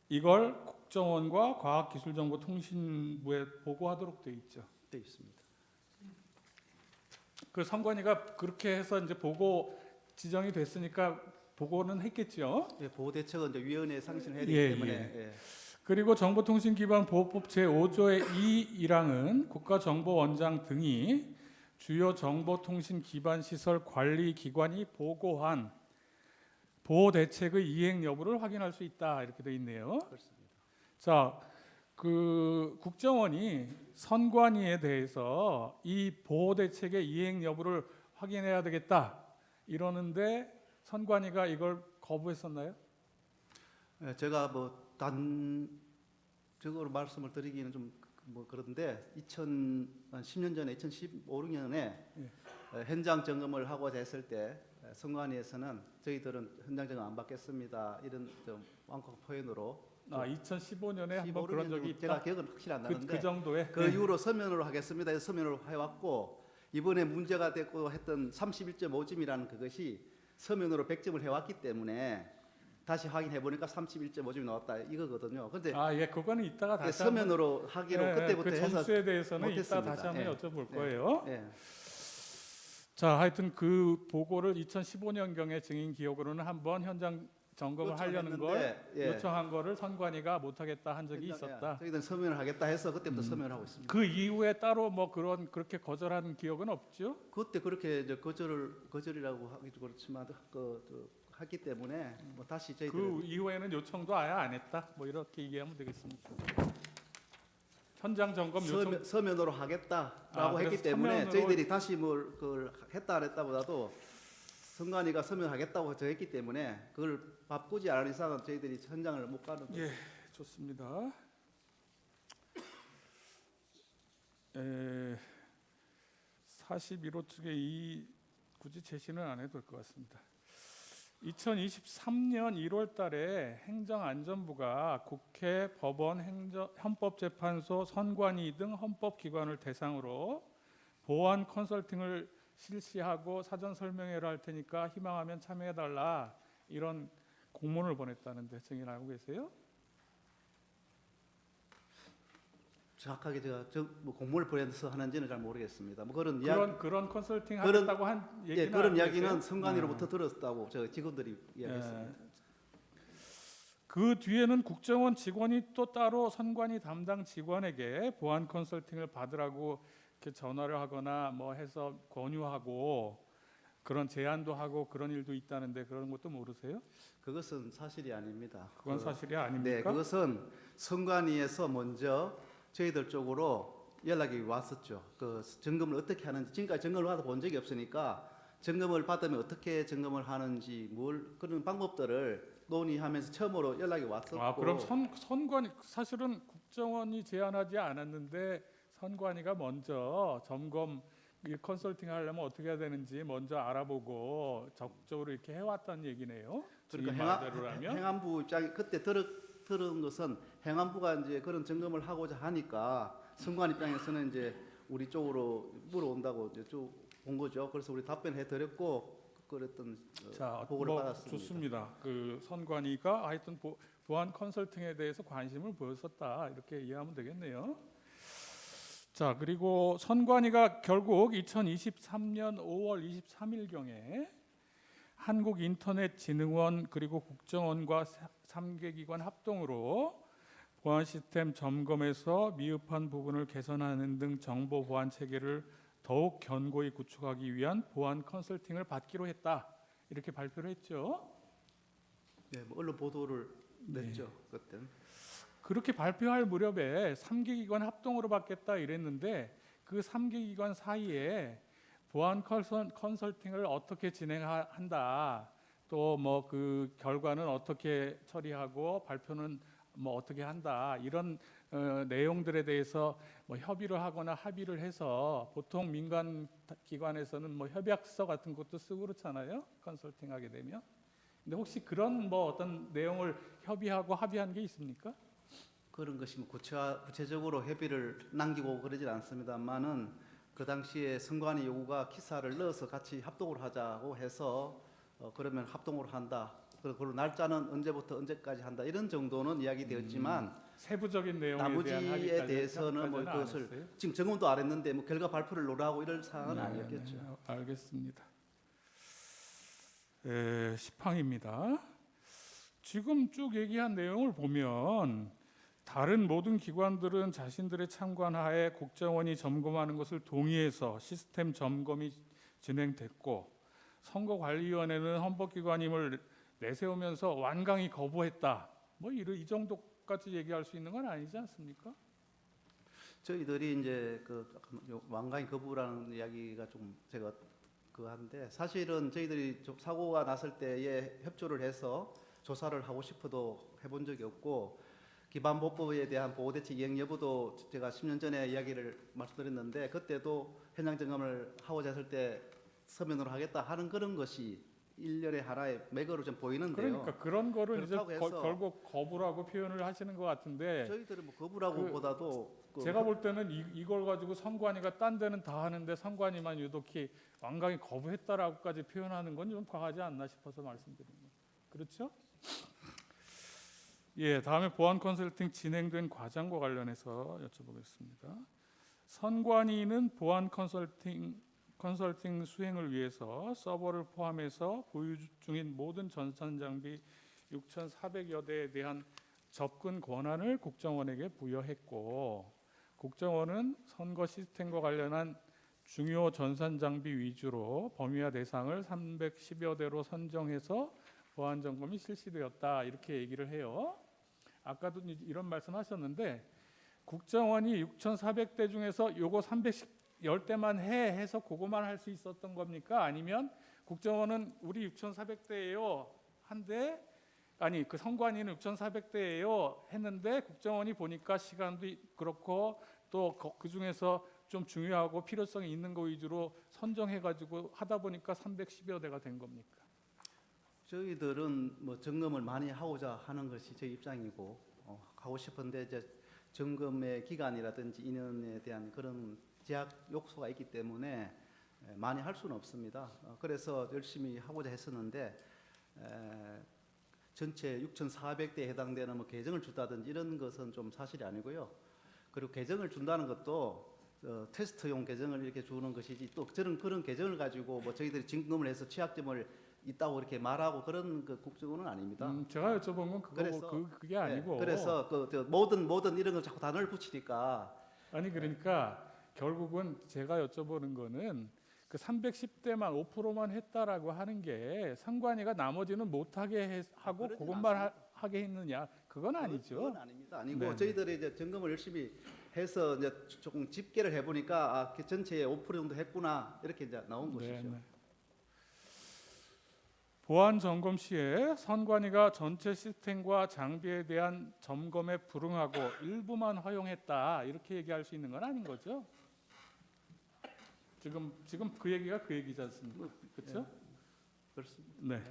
이걸 국정원과 과학기술정보통신부에 보고하도록 되어 있죠. 돼 있습니다. 그 선관위가 그렇게 해서 이제 보고 지정이 됐으니까 보고는 했겠죠. 예, 보호 대책은 이제 위원회에 상신해야 되기 예, 때문에 예. 예. 그리고 정보통신기반보호법 제5조의 2.1항은 국가정보원장 등이 주요 정보통신 기반 시설 관리 기관이 보고한 보호 대책의 이행 여부를 확인할 수 있다 이렇게 돼 있네요. 그렇습니다. 자, 그 국정원이 선관위에 대해서 이 보호 대책의 이행 여부를 확인해야 되겠다 이러는데 선관위가 이걸 거부했었나요? 예, 제가 뭐 단적으로 말씀을 드리기는 좀 뭐 그런데 2010년 전에 2015, 16년에 현장 점검을 하고자 했을 때 선관위에서는 저희들은 현장 점검 안 받겠습니다 이런 좀 완곡 표현으로 2015년에 15, 한번 그런 적이 있다. 제가 기억은 확실히 안 나는데 그 정도에 그 이후로 서면으로 하겠습니다 해서 서면으로 해왔고 이번에 문제가 됐고 했던 31.5점이라는 그것이 서면으로 100점을 해왔기 때문에 다시 확인해 보니까 31.5점이 나왔다 이거거든요. 근데 그거는 이따가 다시 서면으로 하기로 그때부터 그 해서 점수에 대해서는 이따 못했습니다. 다시 한번 예. 여쭤볼 예. 거예요. 예. 자, 하여튼 그 보고를 2015년경에 증인 기억으로는 한번 현장 점검을 하려는 걸 요청했는데, 예. 요청한 거를 선관위가 못하겠다 한 적이 있었다. 저희들은 서면을 하겠다 해서 그때부터 서면을 하고 있습니다. 그 이후에 따로 뭐 그렇게 거절한 기억은 없죠? 그때 그렇게 이제 거절이라고 하기도 그렇지만 했기 때문에 뭐 다시 저희들 그 이후에는 요청도 아예 안 했다. 뭐 이렇게 얘기하면 되겠습니다. 현장 점검 요청 서면으로 하겠다라고 했기 그래서 때문에 서면으로- 저희들이 다시 뭘 그걸 했다 안 했다보다도 선관위가 서면하겠다고 정했기 때문에 그걸 바꾸지 않은 이상은 저희들이 현장을 못 가는 거죠. 예, 좋습니다. 41호 측에 굳이 제시는 안 해도 될 것 같습니다. 2023년 1월 달에 행정안전부가 국회, 법원, 헌법재판소, 선관위 등 헌법기관을 대상으로 보안 컨설팅을 실시하고 사전 설명회를 할 테니까 희망하면 참여해달라 이런 공문을 보냈다는데 증인 알고 계세요? 정확하게 제가 뭐 공문을 보내서 하는지는 잘 모르겠습니다. 뭐 그런 이야기, 그런 컨설팅 그런- 하겠다고 한 얘기는 예, 그런 알고 이야기는 계세요? 선관위로부터 들었다고 저 직원들이 이야기했습니다. 그 뒤에는 국정원 직원이 또 따로 선관위 담당 직원에게 보안 컨설팅을 받으라고 이렇게 전화를 하거나 뭐 해서 권유하고 그런 제안도 하고 그런 일도 있다는데 그런 것도 모르세요? 그것은 사실이 아닙니다. 그건 사실이 네, 아닙니까? 그것은 선관위에서 먼저 저희들 쪽으로 연락이 왔었죠. 그 점검을 어떻게 하는지 지금까지 점검을 받아 본 적이 없으니까 점검을 받으면 어떻게 점검을 하는지 그런 방법들을 논의하면서 처음으로 연락이 왔었고. 그럼 선관위 사실은 국정원이 제안하지 않았는데 선관위가 먼저 점검 이 컨설팅 하려면 어떻게 해야 되는지 먼저 알아보고 적극적으로 이렇게 해왔다는 얘기네요. 그러니까 이 말대로라면. 행안부 입장이 그때 들은 것은 행안부가 이제 그런 점검을 하고자 하니까 선관 입장에서는 이제 우리 쪽으로 물어온다고 이제 쭉 온 거죠. 그래서 우리 답변해 드렸고 그랬던 자, 보고를 뭐 받았습니다. 좋습니다. 그 선관위가 하여튼 보안 컨설팅에 대해서 관심을 보였었다 이렇게 이해하면 되겠네요. 자, 그리고 선관위가 결국 2023년 5월 23일 경에 한국인터넷진흥원 그리고 국정원과 3개 기관 합동으로 보안 시스템 점검에서 미흡한 부분을 개선하는 등 정보 보안 체계를 더욱 견고히 구축하기 위한 보안 컨설팅을 받기로 했다. 이렇게 발표를 했죠. 네, 뭐 언론 보도를 네. 냈죠. 그때는. 그렇게 발표할 무렵에 3개 기관 합동으로 받겠다 이랬는데 그 3개 기관 사이에 보안 컨설팅을 어떻게 진행한다. 또 뭐 그 결과는 어떻게 처리하고 발표는 뭐 어떻게 한다. 이런 내용들에 대해서 뭐 협의를 하거나 합의를 해서 보통 민간 기관에서는 뭐 협약서 같은 것도 쓰고 그렇잖아요. 컨설팅 하게 되면. 근데 혹시 그런 뭐 어떤 내용을 협의하고 합의한 게 있습니까? 그런 것이 뭐 구체적으로 협의를 남기고 그러진 않습니다만은 그 당시에 선관위 요구가 기사를 넣어서 같이 합동을 하자고 해서 그러면 합동으로 한다. 그리고 날짜는 언제부터 언제까지 한다. 이런 정도는 이야기되었지만 세부적인 내용에 대한 나머지에 합의까지 대해서는 뭐 까지는 안 그것을 했어요? 지금 점검도 안 했는데 뭐 결과 발표를 노라고 이럴 사안은 네, 아니었겠죠. 네, 알겠습니다. 10항입니다. 지금 쭉 얘기한 내용을 보면 다른 모든 기관들은 자신들의 참관하에 국정원이 점검하는 것을 동의해서 시스템 점검이 진행됐고 선거관리위원회는 헌법기관임을 내세우면서 완강히 거부했다. 뭐 이 정도까지 얘기할 수 있는 건 아니지 않습니까? 저희들이 이제 그 완강히 거부라는 이야기가 좀 제가 한데 사실은 저희들이 사고가 났을 때에 협조를 해서 조사를 하고 싶어도 해본 적이 없고 기반보법에 대한 보호대책 이행 여부도 제가 10년 전에 이야기를 말씀드렸는데 그때도 현장 점검을 하고자 했을 때 서면으로 하겠다 하는 그런 것이 일련의 하나의 맥으로 좀 보이는데요. 그러니까 그런 거를 이제 그렇다고 해서 결국 거부라고 표현을 하시는 것 같은데 저희들은 뭐 거부라고보다도 제가 볼 때는 이걸 가지고 선관위가 딴 데는 다 하는데 선관위만 유독히 완강히 거부했다라고까지 표현하는 건 좀 과하지 않나 싶어서 말씀드리는 거예요. 그렇죠? 예, 다음에 보안 컨설팅 진행된 과정과 관련해서 여쭤보겠습니다. 선관위는 보안 컨설팅 수행을 위해서 서버를 포함해서 보유 중인 모든 전산 장비 6,400여 대에 대한 접근 권한을 국정원에게 부여했고 국정원은 선거 시스템과 관련한 중요 전산 장비 위주로 범위와 대상을 310여 대로 선정해서 보안 점검이 실시되었다 이렇게 얘기를 해요. 아까도 이런 말씀하셨는데 국정원이 6,400대 중에서 요거 310대만 해서 그거만 할 수 있었던 겁니까? 아니면 국정원은 우리 6,400대예요 한데 아니 그 선관위는 6,400대예요 했는데 국정원이 보니까 시간도 그렇고 또 그 중에서 좀 중요하고 필요성이 있는 거 위주로 선정해가지고 하다 보니까 310여 대가 된 겁니까? 저희들은 뭐 점검을 많이 하고자 하는 것이 저희 입장이고 하고 싶은데 이제 점검의 기간이라든지 인원에 대한 그런 제약 요소가 있기 때문에 많이 할 수는 없습니다. 그래서 열심히 하고자 했었는데 전체 6,400대에 해당되는 뭐 계정을 준다든지 이런 것은 좀 사실이 아니고요. 그리고 계정을 준다는 것도 테스트용 계정을 이렇게 주는 것이지 또 그런 계정을 가지고 뭐 저희들이 점검을 해서 취약점을 있다고 이렇게 말하고 그런 그 국정원은 아닙니다. 제가 여쭤본 건 그래서, 그게 아니고 그래서 모든 이런 걸 자꾸 단어를 붙이니까 아니 그러니까 결국은 제가 여쭤보는 거는 그 310대만 5%만 했다라고 하는 게 선관위가 나머지는 못하게 하고 그러진 그것만 하게 했느냐 그건 아니죠. 그건 아닙니다. 아니고 네네. 저희들이 이제 점검을 열심히 해서 이제 조금 집계를 해보니까 그 전체에 5% 정도 했구나 이렇게 이제 나온 것이죠. 네네. 보안 점검 시에 선관위가 전체 시스템과 장비에 대한 점검에 불응하고 일부만 허용했다 이렇게 얘기할 수 있는 건 아닌 거죠? 지금 그 얘기가 그 얘기지 않습니까? 그렇죠? 그렇습니다. 네.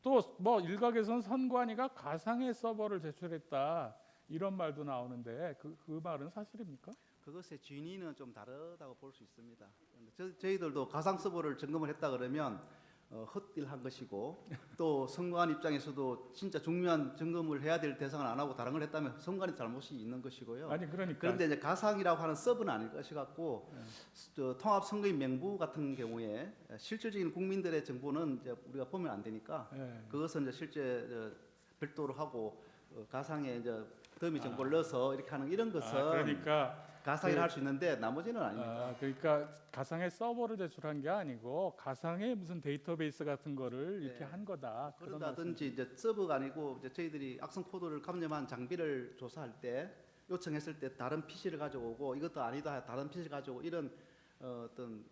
또 뭐 일각에선 선관위가 가상의 서버를 제출했다 이런 말도 나오는데 그 말은 사실입니까? 그것의 진위는 좀 다르다고 볼 수 있습니다. 저희들도 가상 서버를 점검을 했다 그러면 헛딜한 것이고 또 선관 입장에서도 진짜 중요한 점검을 해야 될 대상을 안 하고 다른 걸 했다면 선관위 잘못이 있는 것이고요. 아니 그러니까 그런데 이제 가상이라고 하는 서브는 아닐 것이 같고 통합 선거인 명부 같은 경우에 실질적인 국민들의 정보는 이제 우리가 보면 안 되니까 예. 그것은 이제 실제 별도로 하고 가상에 이제 더미 정보를 넣어서 이렇게 하는 이런 것은 그러니까 가상이라 할 수 있는데 나머지는 아닙니다. 그러니까 가상의 서버를 제출한 게 아니고 가상의 무슨 데이터베이스 같은 거를 이렇게 네. 한 거다. 그런 그런다든지 이제 서버가 아니고 이제 저희들이 악성 코드를 감염한 장비를 조사할 때 요청했을 때 다른 PC를 가져오고 이것도 아니다 다른 PC를 가져오고 이런 어떤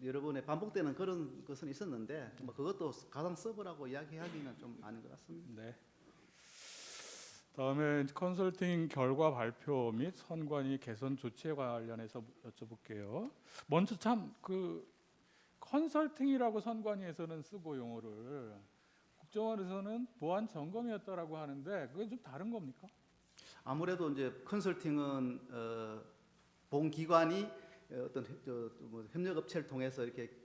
여러 번의 반복되는 그런 것은 있었는데 뭐 그것도 가상 서버라고 이야기하기는 좀 아닌 것 같습니다. 네. 다음에 컨설팅 결과 발표 및 선관위 개선 조치에 관련해서 여쭤볼게요. 먼저 참 그 컨설팅이라고 선관위에서는 쓰고 용어를 국정원에서는 보안 점검이었다라고 하는데 그게 좀 다른 겁니까? 아무래도 이제 컨설팅은 본 기관이 어떤 뭐 협력 업체를 통해서 이렇게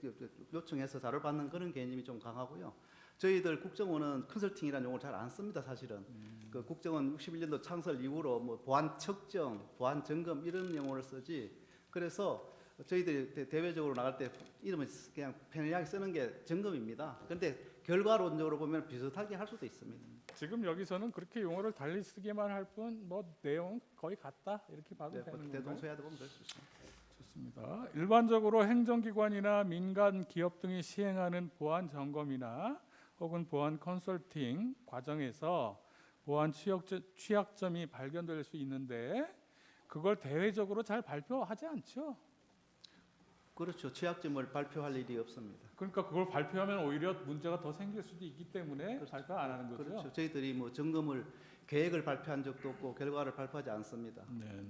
요청해서 자료를 받는 그런 개념이 좀 강하고요. 저희들 국정원은 컨설팅이라는 용어를 잘 안 씁니다, 사실은. 그 국정원 61년도 창설 이후로 뭐 보안 측정, 보안 점검 이런 용어를 쓰지. 그래서 저희들이 대외적으로 나갈 때 이름을 그냥 편리하게 쓰는 게 점검입니다. 그런데 결과론적으로 보면 비슷하게 할 수도 있습니다. 지금 여기서는 그렇게 용어를 달리 쓰기만 할 뿐 뭐 내용 거의 같다 이렇게 봐도 되는 건가요? 대동소이하다 보면 그럴 수 있습니다. 좋습니다. 일반적으로 행정기관이나 민간 기업 등이 시행하는 보안 점검이나 혹은 보안 컨설팅 과정에서 보안 취약점이 발견될 수 있는데 그걸 대외적으로 잘 발표하지 않죠. 그렇죠. 취약점을 발표할 일이 없습니다. 그러니까 그걸 발표하면 오히려 문제가 더 생길 수도 있기 때문에 발표 안 하는 거죠. 그렇죠. 저희들이 뭐 점검을 계획을 발표한 적도 없고 결과를 발표하지 않습니다. 네.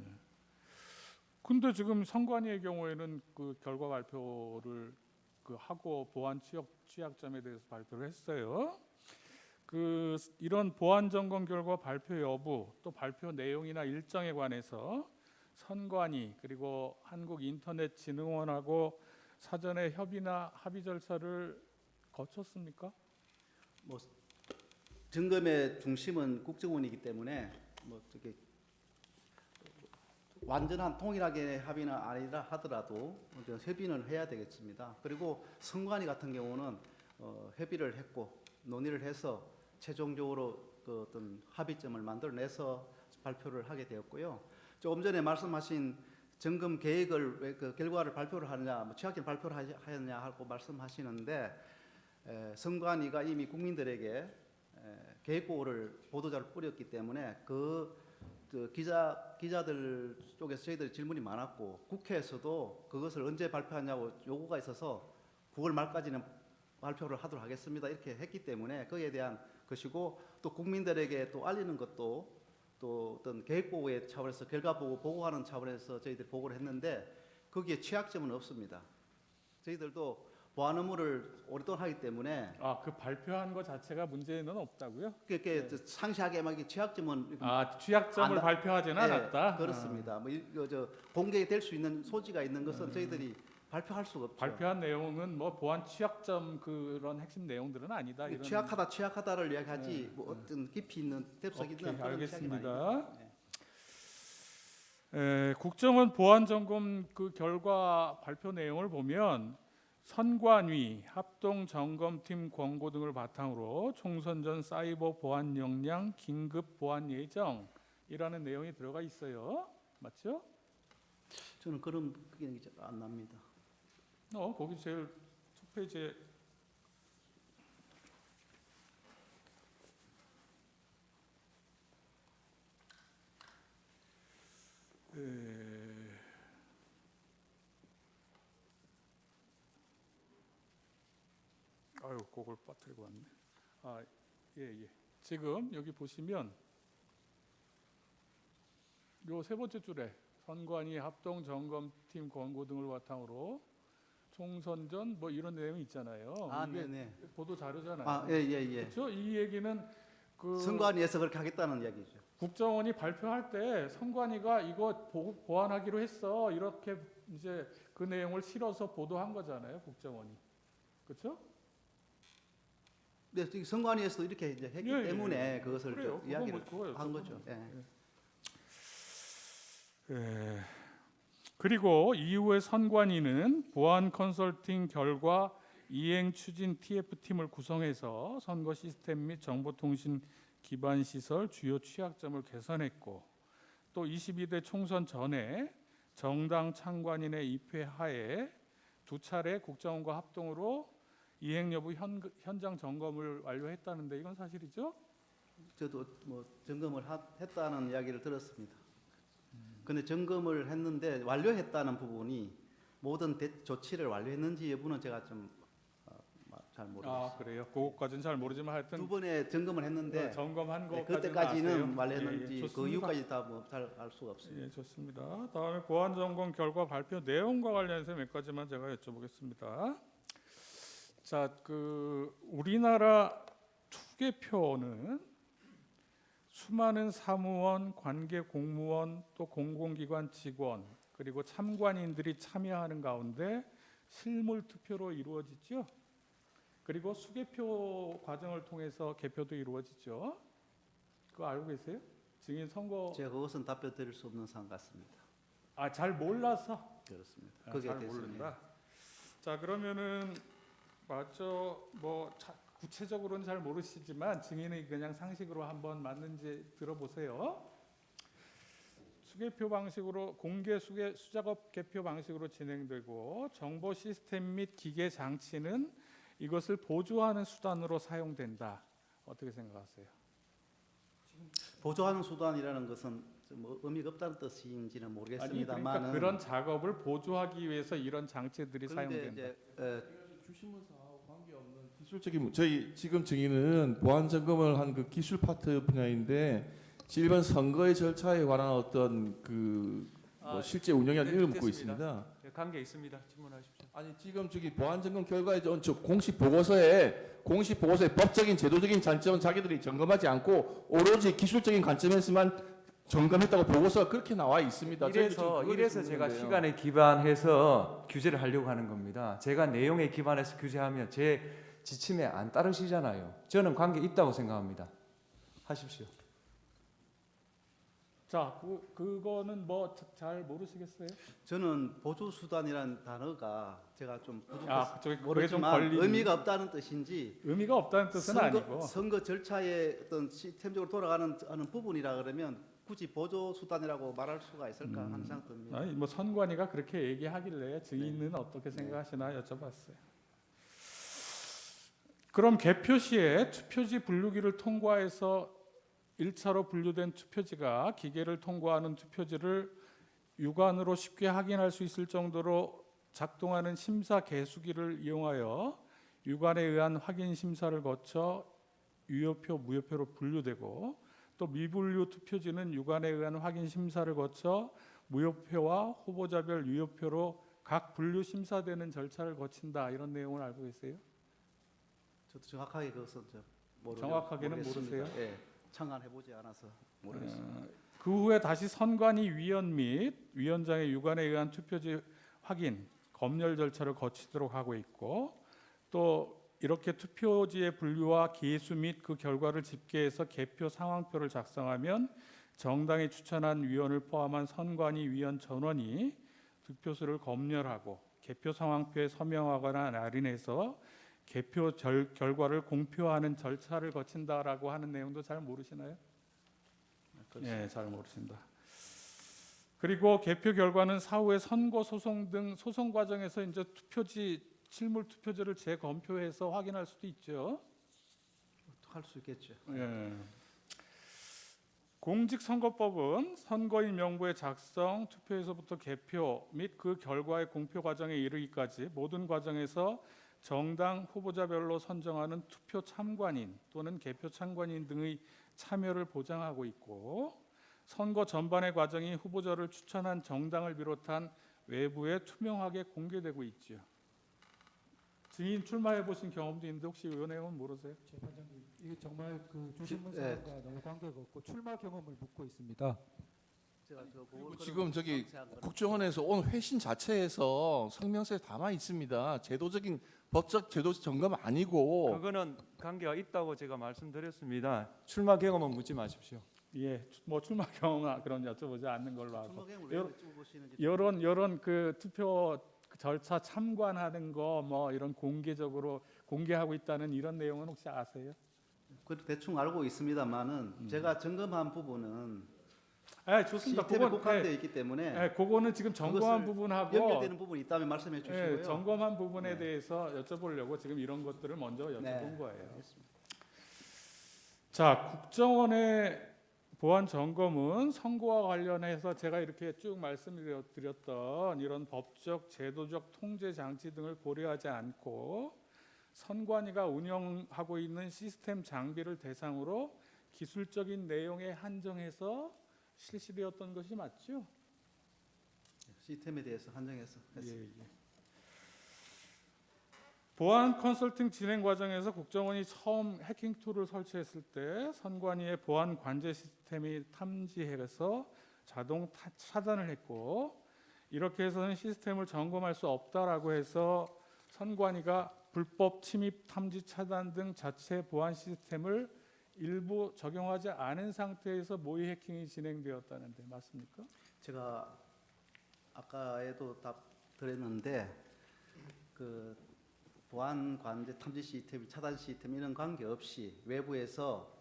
근데 지금 선관위의 경우에는 그 결과 발표를 하고 보안 취약점에 대해서 발표를 했어요. 이런 보안 점검 결과 발표 여부 또 발표 내용이나 일정에 관해서 선관위 그리고 한국인터넷진흥원하고 사전에 협의나 합의 절차를 거쳤습니까? 뭐 점검의 중심은 국정원이기 때문에 뭐 저게 완전한 통일하게 합의는 아니라 하더라도 협의는 해야 되겠습니다. 그리고 선관위 같은 경우는 협의를 했고 논의를 해서 최종적으로 그 어떤 합의점을 만들어내서 발표를 하게 되었고요. 조금 전에 말씀하신 점검 계획을 왜 그 결과를 발표를 하느냐, 뭐 취약점 발표를 하느냐 하고 말씀하시는데 선관위가 이미 국민들에게 계획보고를 보도자를 뿌렸기 때문에 그 기자들 쪽에서 저희들이 질문이 많았고 국회에서도 그것을 언제 발표하냐고 요구가 있어서 9월 말까지는 발표를 하도록 하겠습니다 이렇게 했기 때문에 거기에 대한 것이고 또 국민들에게 또 알리는 것도 또 어떤 계획보고의 차원에서 결과보고 보고하는 차원에서 저희들이 보고를 했는데 거기에 취약점은 없습니다. 저희들도 보안 업무를 오랫동안 하기 때문에 그 발표한 것 자체가 문제는 없다고요? 그렇게 상세하게 막 취약점은 취약점을 발표하지는 않았다. 그렇습니다. 뭐 저 공개될 수 있는 소지가 있는 것은 저희들이 발표할 수가 없죠. 발표한 내용은 뭐 보안 취약점 그런 핵심 내용들은 아니다. 이런 취약하다를 이야기하지 뭐 어떤 깊이 있는 뎁석 있는 그런 알겠습니다. 이야기는 아닙니다. 국정원 보안 점검 그 결과 발표 내용을 보면 선관위, 합동점검팀 권고 등을 바탕으로 총선 전 사이버 보안 역량 긴급 보안 예정이라는 내용이 들어가 있어요. 맞죠? 저는 그런 그게 안 납니다. 거기 제일 첫 페이지에 그걸 빠뜨리고 왔네. 예. 지금 여기 보시면 요 세 번째 줄에 선관위 합동 점검팀 권고 등을 바탕으로 총선 전 뭐 이런 내용이 있잖아요. 아, 이게 네네. 보도 자료잖아요. 아, 예, 예, 예. 그렇죠? 이 얘기는 그 선관위에서 그렇게 하겠다는 이야기죠. 국정원이 발표할 때 선관위가 이거 보완하기로 했어 이렇게 이제 그 내용을 실어서 보도한 거잖아요. 국정원이. 그렇죠? 네, 지금 선관위에서도 이렇게 이제 했기 예, 예, 때문에 그것을 그래요. 좀 그건 이야기를 뭐 그거예요. 한 그건 거죠. 예. 예. 그리고 이후에 선관위는 보안 컨설팅 결과 이행 추진 TF팀을 구성해서 선거 시스템 및 정보통신 기반 시설 주요 취약점을 개선했고 또 22대 총선 전에 정당 참관인의 입회 하에 두 차례 국정원과 합동으로 이행 여부 현장 점검을 완료했다는데 이건 사실이죠? 저도 뭐 점검을 했다는 이야기를 들었습니다. 근데 점검을 했는데 완료했다는 부분이 모든 조치를 완료했는지 여부는 제가 좀 잘 모르겠어요. 아 그래요? 그것까지는 잘 모르지만 하여튼 두 번에 점검을 했는데 점검한 네, 것까지는 그때까지는 아세요? 완료했는지 예, 그 좋습니다. 이유까지 다 뭐 잘 알 수가 없습니다. 예, 좋습니다. 다음에 보안 점검 결과 발표 내용과 관련해서 몇 가지만 제가 여쭤보겠습니다. 자, 그 우리나라 투개표는 수많은 사무원, 관계 공무원, 또 공공기관 직원 그리고 참관인들이 참여하는 가운데 실물 투표로 이루어지죠. 그리고 수개표 과정을 통해서 개표도 이루어지죠. 그거 알고 계세요? 증인 선거 제가 그것은 답변 드릴 수 없는 사안 같습니다. 잘 몰라서 그렇습니다. 거기에 잘 대해서는 모른다. 자 그러면은 맞죠. 뭐 구체적으로는 잘 모르시지만 증인이 그냥 상식으로 한번 맞는지 들어보세요. 수개표 방식으로 공개 수작업 개표 방식으로 진행되고 정보 시스템 및 기계 장치는 이것을 보조하는 수단으로 사용된다. 어떻게 생각하세요? 보조하는 수단이라는 것은 뭐 의미가 없다는 뜻인지는 아니 모르겠습니다만 그러니까 그런 작업을 보조하기 위해서 이런 장치들이 그런데 사용된다. 이제 주신문사하고 관계없는 기술적인 저희 지금 증인은 보안 점검을 한 그 기술 파트 분야인데 일반 선거의 절차에 관한 어떤 뭐 실제 운영에 네, 이를 묻고 됐습니다. 있습니다. 네, 관계 있습니다. 질문하십시오. 아니 지금 저기 보안 점검 결과에 저 공식 보고서에 법적인 제도적인 관점은 자기들이 점검하지 않고 오로지 기술적인 관점에서만 점검했다고 보고서가 그렇게 나와 있습니다. 저희도 지금 그걸 이래서 제가 묻는데요. 시간에 기반해서 규제를 하려고 하는 겁니다. 제가 내용에 기반해서 규제하면 제 지침에 안 따르시잖아요. 저는 관계 있다고 생각합니다. 하십시오. 자, 그거는 뭐 잘 모르시겠어요? 저는 보조 수단이라는 단어가 제가 좀 아, 그게 좀 모르지만 걸리는 의미가 없다는 뜻인지 의미가 없다는 뜻은 아니고 선거 절차에 어떤 시스템적으로 돌아가는 하는 부분이라 그러면 굳이 보조 수단이라고 말할 수가 있을까 하는 생각 듭니다. 아니, 뭐 선관위가 그렇게 얘기하길래 증인은 어떻게 생각하시나 여쭤봤어요. 그럼 개표 시에 투표지 분류기를 통과해서 1차로 분류된 투표지가 기계를 통과하는 투표지를 육안으로 쉽게 확인할 수 있을 정도로 작동하는 심사 계수기를 이용하여 육안에 의한 확인 심사를 거쳐 유효표, 무효표로 분류되고 또 미분류 투표지는 육안에 의한 확인 심사를 거쳐 무효표와 후보자별 유효표로 각 분류 심사되는 절차를 거친다. 이런 내용을 알고 계세요? 저도 정확하게 그것은 정확하게는 모르겠습니다. 모르세요? 예, 청안해보지 않아서 모르겠습니다. 그 후에 다시 선관위 위원 및 위원장의 육안에 의한 투표지 확인, 검열 절차를 거치도록 하고 있고 또 이렇게 투표지의 분류와 계수 및 그 결과를 집계해서 개표 상황표를 작성하면 정당이 추천한 위원을 포함한 선관위 위원 전원이 득표수를 검열하고 개표 상황표에 서명하거나 날인해서 개표 결과를 공표하는 절차를 거친다라고 하는 내용도 잘 모르시나요? 네, 잘 모르신다. 그리고 개표 결과는 사후에 선거 소송 등 소송 과정에서 이제 투표지 실물 투표지를 재검표해서 확인할 수도 있죠. 할 수 있겠죠. 예. 공직선거법은 선거인 명부의 작성, 투표에서부터 개표 및 그 결과의 공표 과정에 이르기까지 모든 과정에서 정당 후보자별로 선정하는 투표 참관인 또는 개표 참관인 등의 참여를 보장하고 있고 선거 전반의 과정이 후보자를 추천한 정당을 비롯한 외부에 투명하게 공개되고 있지요. 증인 출마해 보신 경험도 있는데 혹시 이 내용은 모르세요? 재판장님, 이게 정말 그 주신문 네. 사항과 너무 관계가 없고 출마 경험을 묻고 있습니다. 제가 저 그리고 지금 저기 국정원에서 온 회신 자체에서 성명서에 담아 있습니다. 제도적인 법적 제도 점검 아니고 그거는 관계가 있다고 제가 말씀드렸습니다. 출마 경험은 묻지 마십시오. 예, 뭐 출마 경험 그런 여쭤보지 않는 걸로 하고 주먹행을 왜 여쭤보시는지 이런 그 투표 절차 참관하는 거 뭐 이런 공개적으로 공개하고 있다는 이런 내용은 혹시 아세요? 그 대충 알고 있습니다만은 제가 점검한 부분은 좋습니다. 시스템에 그건 국한되어 있기 때문에 그거는 지금 점검한 그것을 부분하고 연결되는 부분이 있다면 말씀해 주시고요. 점검한 부분에 네. 대해서 여쭤보려고 지금 이런 것들을 먼저 여쭤본 네. 거예요. 알겠습니다. 자, 국정원의 보안 점검은 선거와 관련해서 제가 이렇게 쭉 말씀드렸던 이런 법적, 제도적 통제 장치 등을 고려하지 않고 선관위가 운영하고 있는 시스템 장비를 대상으로 기술적인 내용에 한정해서 실시되었던 것이 맞죠? 시스템에 대해서 한정해서 했습니다. 예. 보안 컨설팅 진행 과정에서 국정원이 처음 해킹 툴을 설치했을 때 선관위의 보안 관제 시스템이 탐지해서 자동 차단을 했고 이렇게 해서는 시스템을 점검할 수 없다라고 해서 선관위가 불법 침입 탐지 차단 등 자체 보안 시스템을 일부 적용하지 않은 상태에서 모의 해킹이 진행되었다는데 맞습니까? 제가 아까에도 답 드렸는데 그 보안 관제 탐지 시스템, 차단 시스템 이런 관계 없이 외부에서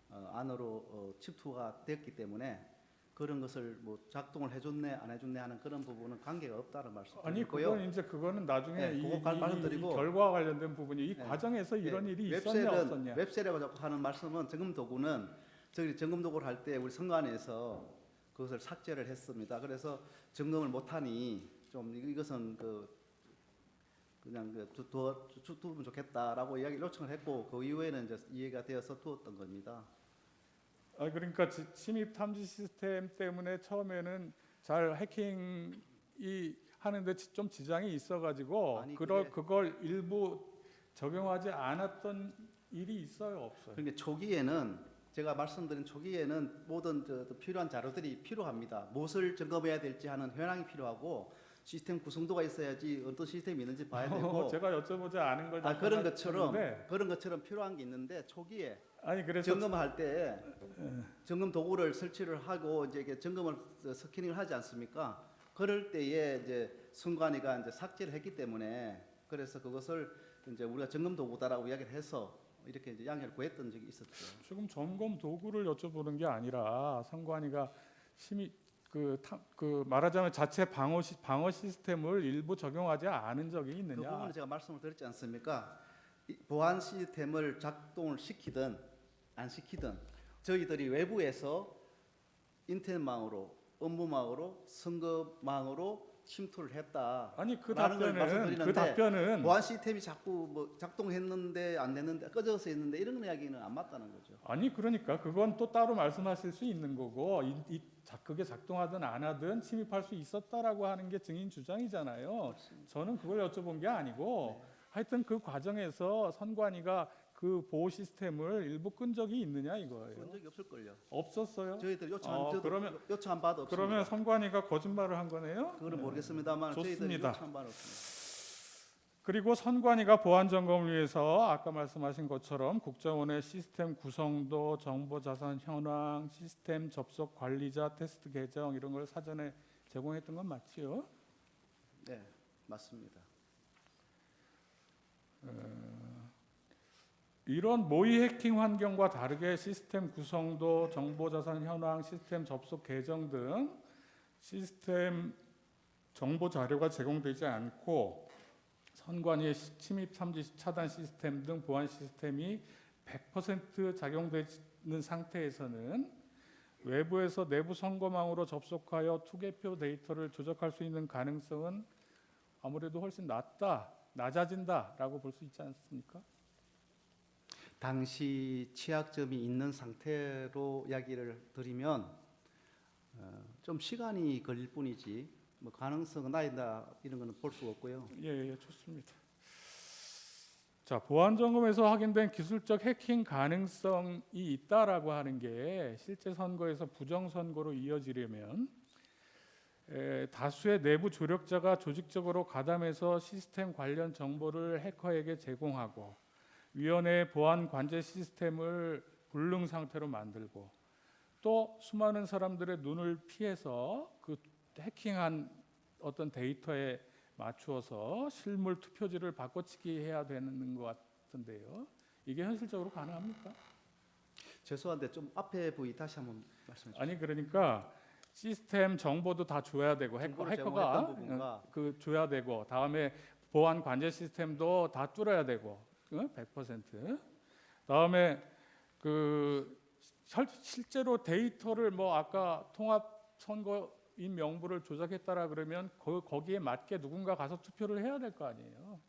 안으로 침투가 됐기 때문에 그런 것을 뭐 작동을 해줬네 안 해줬네 하는 그런 부분은 관계가 없다는 아니 말씀드리고요. 그거는 나중에 네, 이 그거 말씀드리고 결과와 관련된 부분이 이 네. 과정에서 이런 네, 일이 있었냐 없었냐. 웹셀이라고 자꾸 하는 말씀은 점검 도구는 저희 점검 도구를 할 때 우리 선관위에서 그것을 삭제를 했습니다. 그래서 점검을 못하니 좀 이것은 그냥 두면 좋겠다라고 이야기 요청을 했고 그 이후에는 이제 이해가 되어서 두었던 겁니다. 그러니까 침입 탐지 시스템 때문에 처음에는 잘 해킹이 하는데 좀 지장이 있어가지고 아니, 그걸 일부 적용하지 않았던 일이 있어요, 없어요? 그러니까 초기에는 제가 말씀드린 초기에는 모든 필요한 자료들이 필요합니다. 무엇을 점검해야 될지 하는 현황이 필요하고 시스템 구성도가 있어야지 어떤 시스템이 있는지 봐야 되고 제가 여쭤보지 않은 걸 그런 것처럼 필요한 게 있는데 초기에 그래서 점검할 때 점검 도구를 설치를 하고 이제 이게 점검을 스캐닝을 하지 않습니까? 그럴 때에 이제 선관위가 이제 삭제를 했기 때문에 그래서 그것을 이제 우리가 점검 도구다라고 이야기를 해서 이렇게 이제 양해를 구했던 적이 있었죠. 지금 점검 도구를 여쭤보는 게 아니라 선관위가 말하자면 자체 방어 시스템을 일부 적용하지 않은 적이 그 있느냐? 부분은 제가 말씀을 드렸지 않습니까? 이 보안 시스템을 작동을 시키든 안 시키든 저희들이 외부에서 인터넷망으로 업무망으로 선거망으로 침투를 했다. 아니 그 라는 걸 답변은 말씀드리는데 보안 시스템이 자꾸 뭐 작동했는데 안 됐는데 꺼져서 있는데 이런 이야기는 안 맞다는 거죠. 아니 그러니까 그건 또 따로 말씀하실 수 있는 거고 그게 작동하든 안 하든 침입할 수 있었다라고 하는 게 증인 주장이잖아요. 저는 그걸 여쭤본 게 아니고 하여튼 그 과정에서 선관위가 그 보호 시스템을 일부 끈 적이 있느냐 이거예요. 그런 적이 없을걸요. 없었어요? 저희들 그러면 요청한 바도 없습니다. 그러면 선관위가 거짓말을 한 거네요? 그거는 모르겠습니다만 저희들이 좋습니다. 요청한 바는 없습니다. 그리고 선관위가 보안 점검을 위해서 아까 말씀하신 것처럼 국정원의 시스템 구성도, 정보 자산 현황, 시스템 접속 관리자 테스트 계정 이런 걸 사전에 제공했던 건 맞지요? 네, 맞습니다. 이런 모의 해킹 환경과 다르게 시스템 구성도, 정보 자산 현황, 시스템 접속 계정 등 시스템 정보 자료가 제공되지 않고 선관위의 침입 탐지 차단 시스템 등 보안 시스템이 100% 작용되는 상태에서는 외부에서 내부 선거망으로 접속하여 투개표 데이터를 조작할 수 있는 가능성은 아무래도 훨씬 낮아진다라고 볼 수 있지 않습니까? 당시 취약점이 있는 상태로 이야기를 드리면 좀 시간이 걸릴 뿐이지 뭐 가능성은 나이다 이런 거는 볼 수가 없고요. 예, 좋습니다. 자, 보안 점검에서 확인된 기술적 해킹 가능성이 있다라고 하는 게 실제 선거에서 부정 선거로 이어지려면 다수의 내부 조력자가 조직적으로 가담해서 시스템 관련 정보를 해커에게 제공하고 위원회의 보안 관제 시스템을 불능 상태로 만들고 또 수많은 사람들의 눈을 피해서 그 해킹한 어떤 데이터에 맞추어서 실물 투표지를 바꿔치기 해야 되는 것 같은데요. 이게 현실적으로 가능합니까? 죄송한데 좀 앞에 부위 다시 한번 말씀해 주세요. 아니 그러니까 시스템 정보도 다 줘야 되고 정보를 해커가 제공했던 부분과 그 줘야 되고 다음에 보안 관제 시스템도 다 뚫어야 되고 100%. 다음에 그 실제로 데이터를 뭐 아까 통합 선거인 명부를 조작했다라 그러면 거기에 맞게 누군가 가서 투표를 해야 될 거 아니에요.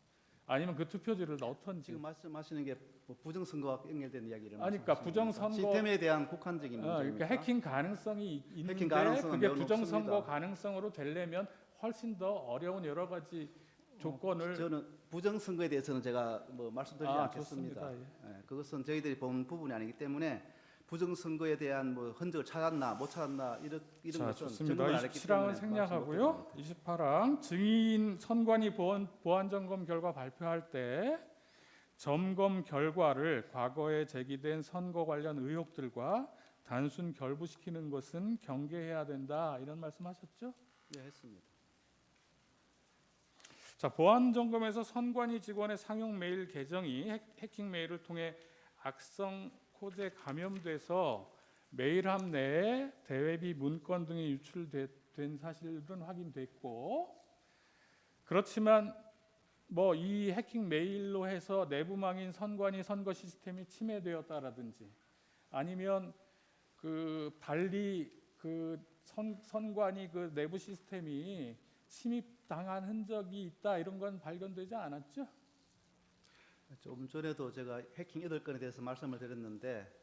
아니면 그 투표지를 넣던지. 지금 말씀하시는 게 뭐 부정선거와 연결된 이야기를 아니, 그러니까 말씀하시는 부정선거- 겁니까? 시스템에 대한 국한적인 문제입니까? 그러니까 해킹 가능성이 있는데 해킹 가능성은 그게 매우 부정선거 높습니다. 가능성으로 되려면 훨씬 더 어려운 여러 가지 조건을 저는 부정선거에 대해서는 제가 뭐 말씀드리지 않겠습니다. 좋습니다. 예, 그것은 저희들이 본 부분이 아니기 때문에 부정선거에 대한 뭐 흔적을 찾았나 못 찾았나 이런 자, 것은 좋습니다. 증거를 안 했기 27항은 때문에 생략하고요. 28항 증인 선관위 보안 점검 결과 발표할 때 점검 결과를 과거에 제기된 선거 관련 의혹들과 단순 결부시키는 것은 경계해야 된다. 이런 말씀하셨죠? 네, 했습니다. 자, 보안 점검에서 선관위 직원의 상용 메일 계정이 해킹 메일을 통해 악성 코드에 감염돼서 메일함 내에 대외비 문건 등이 유출된 사실은 확인됐고, 그렇지만 뭐 이 해킹 메일로 해서 내부망인 선관위 선거 시스템이 침해되었다라든지 아니면 그 달리 그 선관위 그 내부 시스템이 침입당한 흔적이 있다 이런 건 발견되지 않았죠? 좀 전에도 제가 해킹 8건에 대해서 말씀을 드렸는데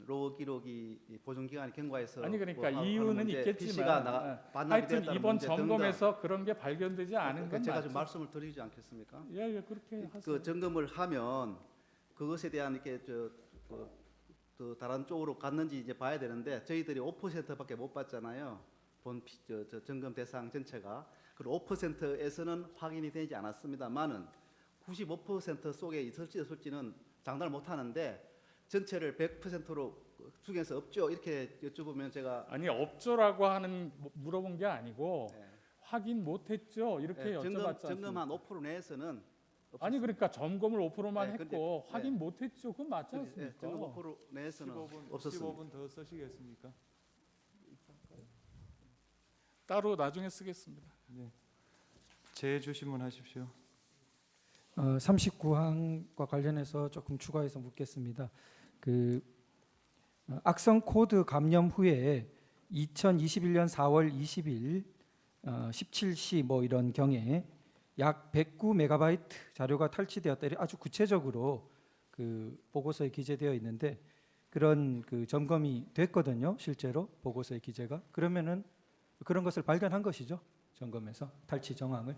로그 기록이 보존 기간이 경과해서 아니 그러니까 뭐 하는 이유는 문제, 있겠지만 PC가 반납이 하여튼 됐다는 이번 문제 등등. 점검에서 그런 게 발견되지 않은 건 제가 맞죠? 좀 말씀을 드리지 않겠습니까? 예, 그렇게 하세요. 그 점검을 하면 그것에 대한 이렇게 또 다른 쪽으로 갔는지 이제 봐야 되는데 저희들이 5%밖에 못 받잖아요. 저 점검 대상 전체가. 그리고 5%에서는 확인이 되지 않았습니다만은 95% 속에 있을지 없을지는 장담을 못 하는데 전체를 100%로 중에서 없죠. 이렇게 여쭤보면 제가 아니 없죠라고 하는 물어본 게 아니고 네. 확인 못했죠 이렇게 네, 여쭤봤지 점검한 않습니까? 5% 내에서는 아니 그러니까 점검을 5%만 네, 근데- 했고 네. 확인 못했죠. 그건 맞지 않습니까? 점검 5% 내에서는 없었습니다. 15분 더 쓰시겠습니까? 따로 나중에 쓰겠습니다. 재주신문 하십시오. 39항과 관련해서 조금 추가해서 묻겠습니다. 그 악성 코드 감염 후에 2021년 4월 20일 17시 뭐 이런 경에 약 109메가바이트 자료가 탈취되었다. 아주 구체적으로 그 보고서에 기재되어 있는데 그런 그 점검이 됐거든요. 실제로 보고서의 기재가. 그러면은 그런 것을 발견한 것이죠. 점검에서 탈취 정황을.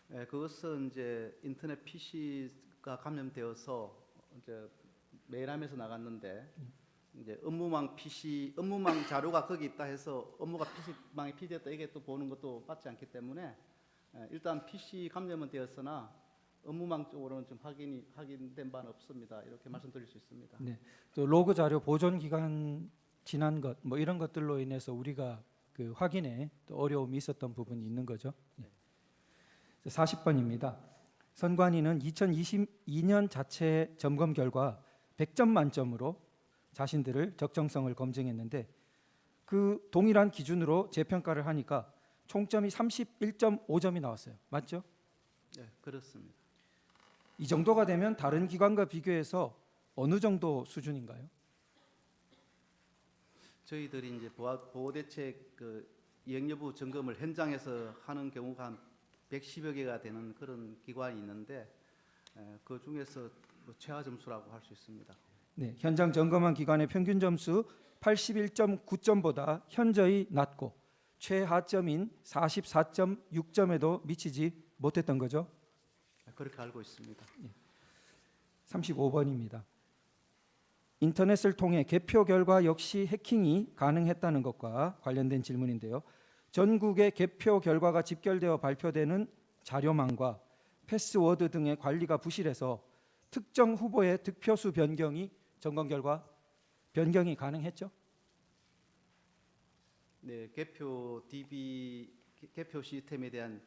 네, 그것은 이제 인터넷 PC가 감염되어서 이제 메일함에서 나갔는데 이제 업무망 자료가 거기 있다 해서 업무가 PC망에 피됐다 이게 또 보는 것도 맞지 않기 때문에 일단 PC 감염은 되었으나 업무망 쪽으로는 좀 확인된 바는 없습니다. 이렇게 말씀드릴 수 있습니다. 네. 또 로그 자료 보존 기간 지난 것 뭐 이런 것들로 인해서 우리가 그 확인에 또 어려움이 있었던 부분이 있는 거죠. 네. 40번입니다. 선관위는 2022년 자체 점검 결과 100점 만점으로 자신들을 적정성을 검증했는데 그 동일한 기준으로 재평가를 하니까 총점이 31.5점이 나왔어요. 맞죠? 네, 그렇습니다. 이 정도가 되면 다른 기관과 비교해서 어느 정도 수준인가요? 저희들이 이제 보호대책 그 이행 여부 점검을 현장에서 하는 경우가 한 110여 개가 되는 그런 기관이 있는데 그 중에서 뭐 최하 점수라고 할 수 있습니다. 네, 현장 점검한 기관의 평균 점수 81.9점보다 현저히 낮고 최하점인 44.6점에도 미치지 못했던 거죠. 그렇게 알고 있습니다. 35번입니다. 인터넷을 통해 개표 결과 역시 해킹이 가능했다는 것과 관련된 질문인데요. 전국의 개표 결과가 집결되어 발표되는 자료망과 패스워드 등의 관리가 부실해서 특정 후보의 득표수 변경이 점검 결과 변경이 가능했죠. 네, 개표 DB 개표 시스템에 대한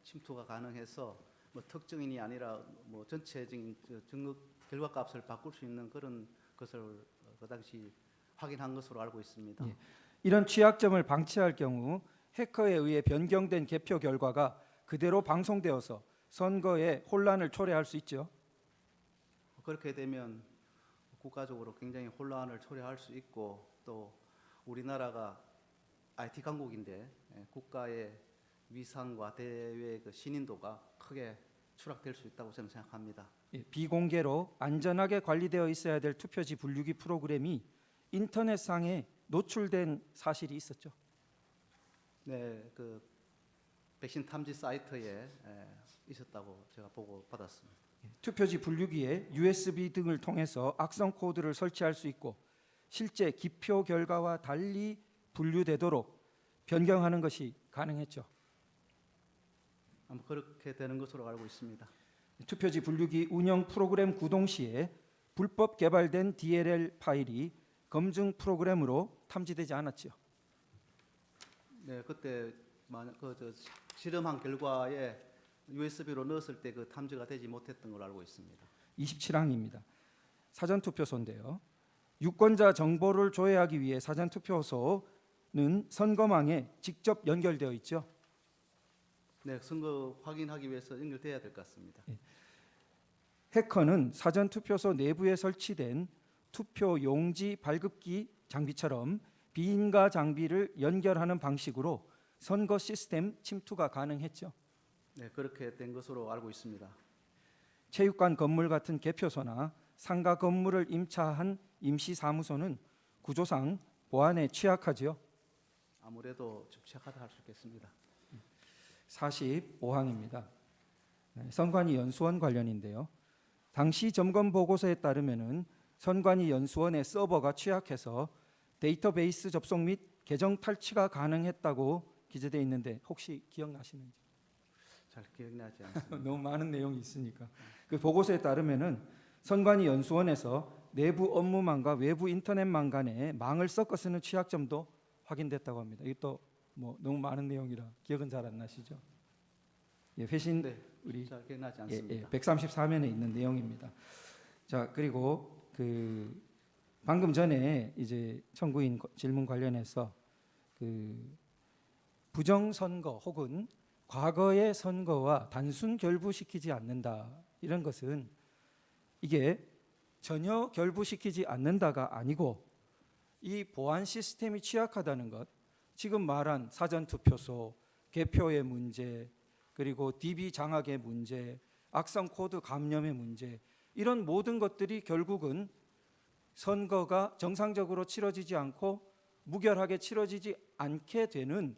침투가 가능해서 뭐 특정인이 아니라 뭐 전체적인 등록 결과 값을 바꿀 수 있는 그런 것을 그 당시 확인한 것으로 알고 있습니다. 예. 이런 취약점을 방치할 경우 해커에 의해 변경된 개표 결과가 그대로 방송되어서 선거에 혼란을 초래할 수 있죠. 그렇게 되면 국가적으로 굉장히 혼란을 초래할 수 있고 또 우리나라가 IT 강국인데 국가의 위상과 대외 그 신인도가 크게 추락될 수 있다고 저는 생각합니다. 예, 비공개로 안전하게 관리되어 있어야 될 투표지 분류기 프로그램이 인터넷상에 노출된 사실이 있었죠. 네, 그 백신 탐지 사이트에 있었다고 제가 보고 받았습니다. 투표지 분류기에 USB 등을 통해서 악성 코드를 설치할 수 있고 실제 기표 결과와 달리 분류되도록 변경하는 것이 가능했죠. 아마 그렇게 되는 것으로 알고 있습니다. 투표지 분류기 운영 프로그램 구동 시에 불법 개발된 DLL 파일이 검증 프로그램으로 탐지되지 않았죠. 네, 그때 실험한 결과에 USB로 넣었을 때 그 탐지가 되지 못했던 걸로 알고 있습니다. 27항입니다. 사전투표소인데요. 유권자 정보를 조회하기 위해 사전투표소는 선거망에 직접 연결되어 있죠. 네, 선거 확인하기 위해서 연결돼야 될 것 같습니다. 해커는 사전투표소 내부에 설치된 투표 용지 발급기 장비처럼 비인가 장비를 연결하는 방식으로 선거 시스템 침투가 가능했죠. 네, 그렇게 된 것으로 알고 있습니다. 체육관 건물 같은 개표소나 상가 건물을 임차한 임시사무소는 구조상 보안에 취약하지요. 아무래도 좀 취약하다 할 수 있겠습니다. 45항입니다. 선관위 연수원 관련인데요. 당시 점검 보고서에 따르면은 선관위 연수원의 서버가 취약해서 데이터베이스 접속 및 계정 탈취가 가능했다고 기재되어 있는데 혹시 기억나시는지? 잘 기억나지 않습니다. 너무 많은 내용이 있으니까. 그 보고서에 따르면은 선관위 연수원에서 내부 업무망과 외부 인터넷망 간에 망을 섞어 쓰는 취약점도 확인됐다고 합니다. 이것도 뭐 너무 많은 내용이라 기억은 잘 안 나시죠? 예, 회신 네, 우리 잘 기억나지 예, 않습니다. 134면에 있는 내용입니다. 자, 그리고 그 방금 전에 이제 청구인 질문 관련해서 그 부정선거 혹은 과거의 선거와 단순 결부시키지 않는다 이런 것은 이게 전혀 결부시키지 않는다가 아니고 이 보안 시스템이 취약하다는 것, 지금 말한 사전투표소, 개표의 문제, 그리고 DB 장악의 문제, 악성 코드 감염의 문제, 이런 모든 것들이 결국은 선거가 정상적으로 치러지지 않고 무결하게 치러지지 않게 되는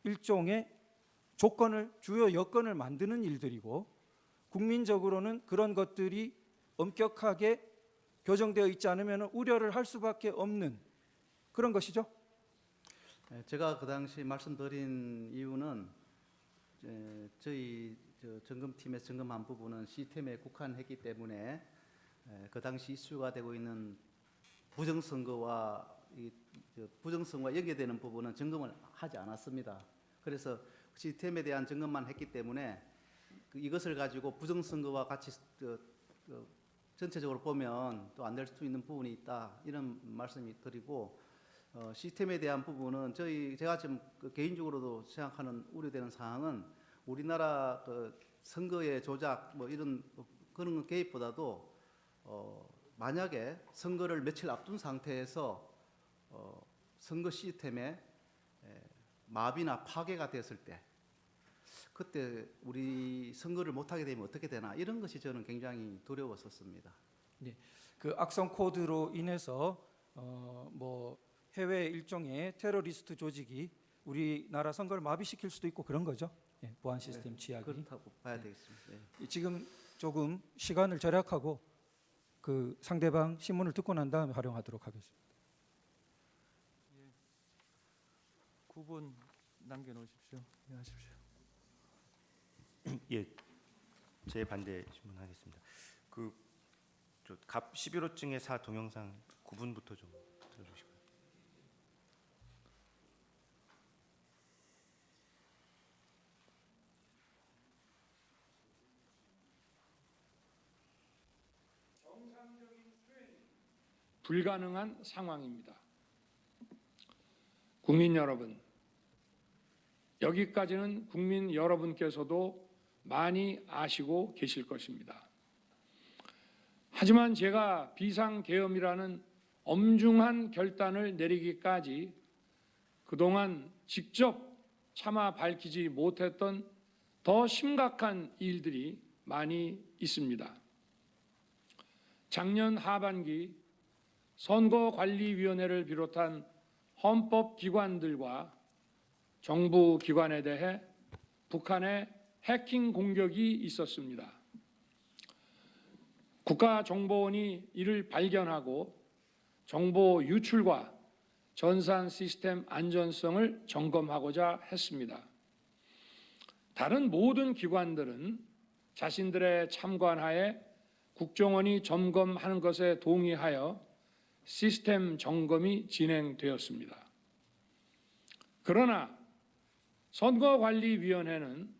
일종의 조건을, 주요 여건을 만드는 일들이고, 국민적으로는 그런 것들이 엄격하게 교정되어 있지 않으면 우려를 할 수밖에 없는 그런 것이죠. 네, 제가 그 당시 말씀드린 이유는 저희 점검팀에서 점검한 부분은 시스템에 국한했기 때문에 그 당시 이슈가 되고 있는 부정선거와 연계되는 부분은 점검을 하지 않았습니다. 그래서 시스템에 대한 점검만 했기 때문에 이것을 가지고 부정선거와 같이 전체적으로 보면 또 안 될 수도 있는 부분이 있다, 이런 말씀이 드리고, 시스템에 대한 부분은 제가 지금 개인적으로도 생각하는 우려되는 사항은 우리나라 선거의 조작 뭐 이런 그런 개입보다도 만약에 선거를 며칠 앞둔 상태에서 선거 시스템에 마비나 파괴가 됐을 때 그때 우리 선거를 못하게 되면 어떻게 되나, 이런 것이 저는 굉장히 두려웠었습니다. 그 악성 코드로 인해서 뭐 해외 일종의 테러리스트 조직이 우리나라 선거를 마비시킬 수도 있고 그런 거죠. 예, 보안 시스템 취약이. 그렇다고 봐야 되겠습니다. 네. 지금 조금 시간을 절약하고 그 상대방 신문을 듣고 난 다음에 활용하도록 하겠습니다. 9분 남겨놓으십시오. 예, 하십시오. 예, 제 반대 질문하겠습니다. 그갑 11호증의 4 동영상 9분부터 좀 들어주시고요. 불가능한 상황입니다. 국민 여러분, 여기까지는 국민 여러분께서도 많이 아시고 계실 것입니다. 하지만 제가 비상계엄이라는 엄중한 결단을 내리기까지 그동안 직접 차마 밝히지 못했던 더 심각한 일들이 많이 있습니다. 작년 하반기 선거관리위원회를 비롯한 헌법기관들과 정부기관에 대해 북한의 해킹 공격이 있었습니다. 국가정보원이 이를 발견하고 정보 유출과 전산 시스템 안전성을 점검하고자 했습니다. 다른 모든 기관들은 자신들의 참관하에 국정원이 점검하는 것에 동의하여 시스템 점검이 진행되었습니다. 그러나 선거관리위원회는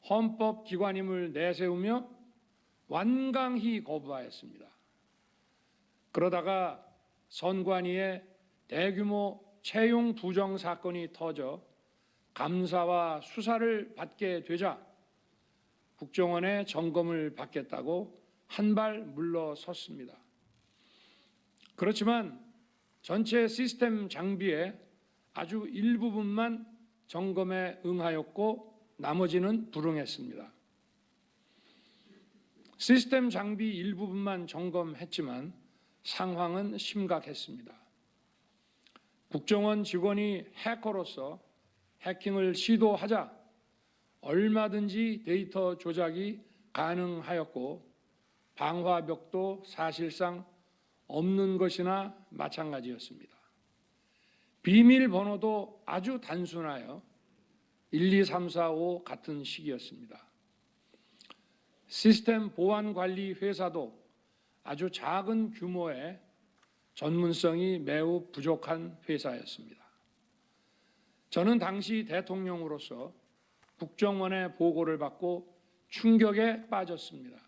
헌법기관임을 내세우며 완강히 거부하였습니다. 그러다가 선관위의 대규모 채용 부정 사건이 터져 감사와 수사를 받게 되자 국정원의 점검을 받겠다고 한 발 물러섰습니다. 그렇지만 전체 시스템 장비의 아주 일부분만 점검에 응하였고 나머지는 불응했습니다. 시스템 장비 일부분만 점검했지만 상황은 심각했습니다. 국정원 직원이 해커로서 해킹을 시도하자 얼마든지 데이터 조작이 가능하였고 방화벽도 사실상 없는 것이나 마찬가지였습니다. 비밀번호도 아주 단순하여 1, 2, 3, 4, 5 같은 식이었습니다. 시스템 보안관리 회사도 아주 작은 규모의 전문성이 매우 부족한 회사였습니다. 저는 당시 대통령으로서 국정원의 보고를 받고 충격에 빠졌습니다.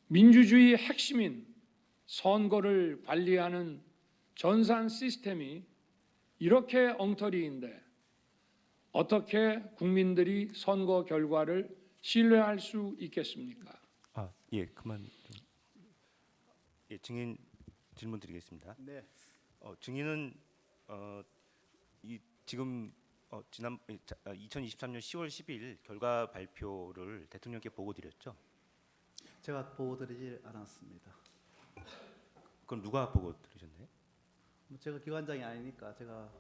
민주주의 핵심인 선거를 관리하는 전산 시스템이 이렇게 엉터리인데 어떻게 국민들이 선거 결과를 신뢰할 수 있겠습니까? 예, 그만 좀. 예, 증인 질문 드리겠습니다. 네. 증인은 지금 지난 2023년 10월 10일 결과 발표를 대통령께 보고 드렸죠? 제가 보고드리지 않았습니다. 그건 누가 보고 드리셨나요? 제가 기관장이 아니니까 제가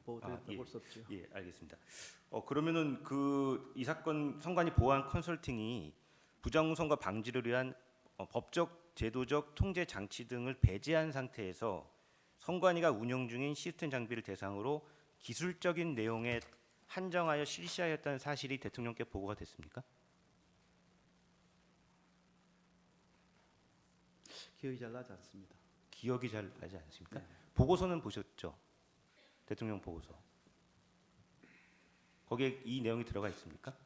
보고드렸다고 예. 볼 수 없죠. 예, 알겠습니다. 그러면은 이 사건 선관위 보안 컨설팅이 부정선거 방지를 위한 법적, 제도적 통제 장치 등을 배제한 상태에서 선관위가 운영 중인 시스템 장비를 대상으로 기술적인 내용에 한정하여 실시하였다는 사실이 대통령께 보고가 됐습니까? 기억이 잘 나지 않습니다. 기억이 잘 나지 않습니까? 네. 보고서는 보셨죠? 대통령 보고서. 거기에 이 내용이 들어가 있습니까?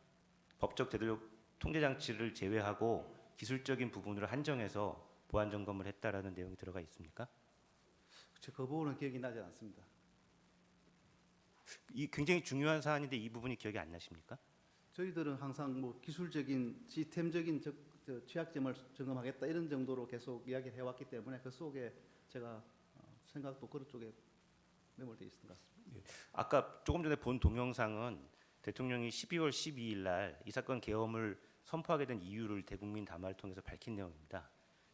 법적 제도적 통제 장치를 제외하고 기술적인 부분으로 한정해서 보안 점검을 했다라는 내용이 들어가 있습니까? 그 부분은 기억이 나지 않습니다. 이 굉장히 중요한 사안인데 이 부분이 기억이 안 나십니까? 저희들은 항상 뭐 기술적인 시스템적인 취약점을 점검하겠다 이런 정도로 계속 이야기를 해왔기 때문에 그 속에 제가 생각도 그런 쪽에 매몰되어 있었던 것 같습니다. 아까 조금 전에 본 동영상은 대통령이 12월 12일 날 이 사건 계엄을 선포하게 된 이유를 대국민 담화를 통해서 밝힌 내용입니다.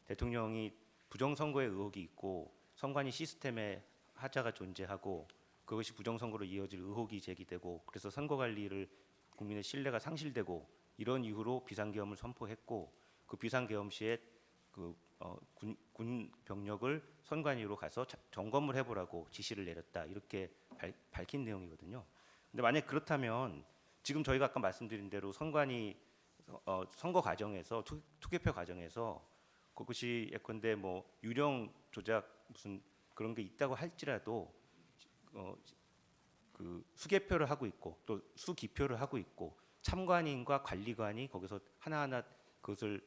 대통령이 부정선거의 의혹이 있고 선관위 시스템에 하자가 존재하고 그것이 부정선거로 이어질 의혹이 제기되고 그래서 선거관리를 국민의 신뢰가 상실되고 이런 이유로 비상계엄을 선포했고 그 비상계엄 시에 군 병력을 선관위로 가서 점검을 해보라고 지시를 내렸다 이렇게 밝힌 내용이거든요. 근데 만약 그렇다면 지금 저희가 아까 말씀드린 대로 선관위 선거 과정에서 투개표 과정에서 그것이 예컨대 뭐 유령 조작 무슨 그런 게 있다고 할지라도 그 수개표를 하고 있고 또 수기표를 하고 있고 참관인과 관리관이 거기서 하나하나 그것을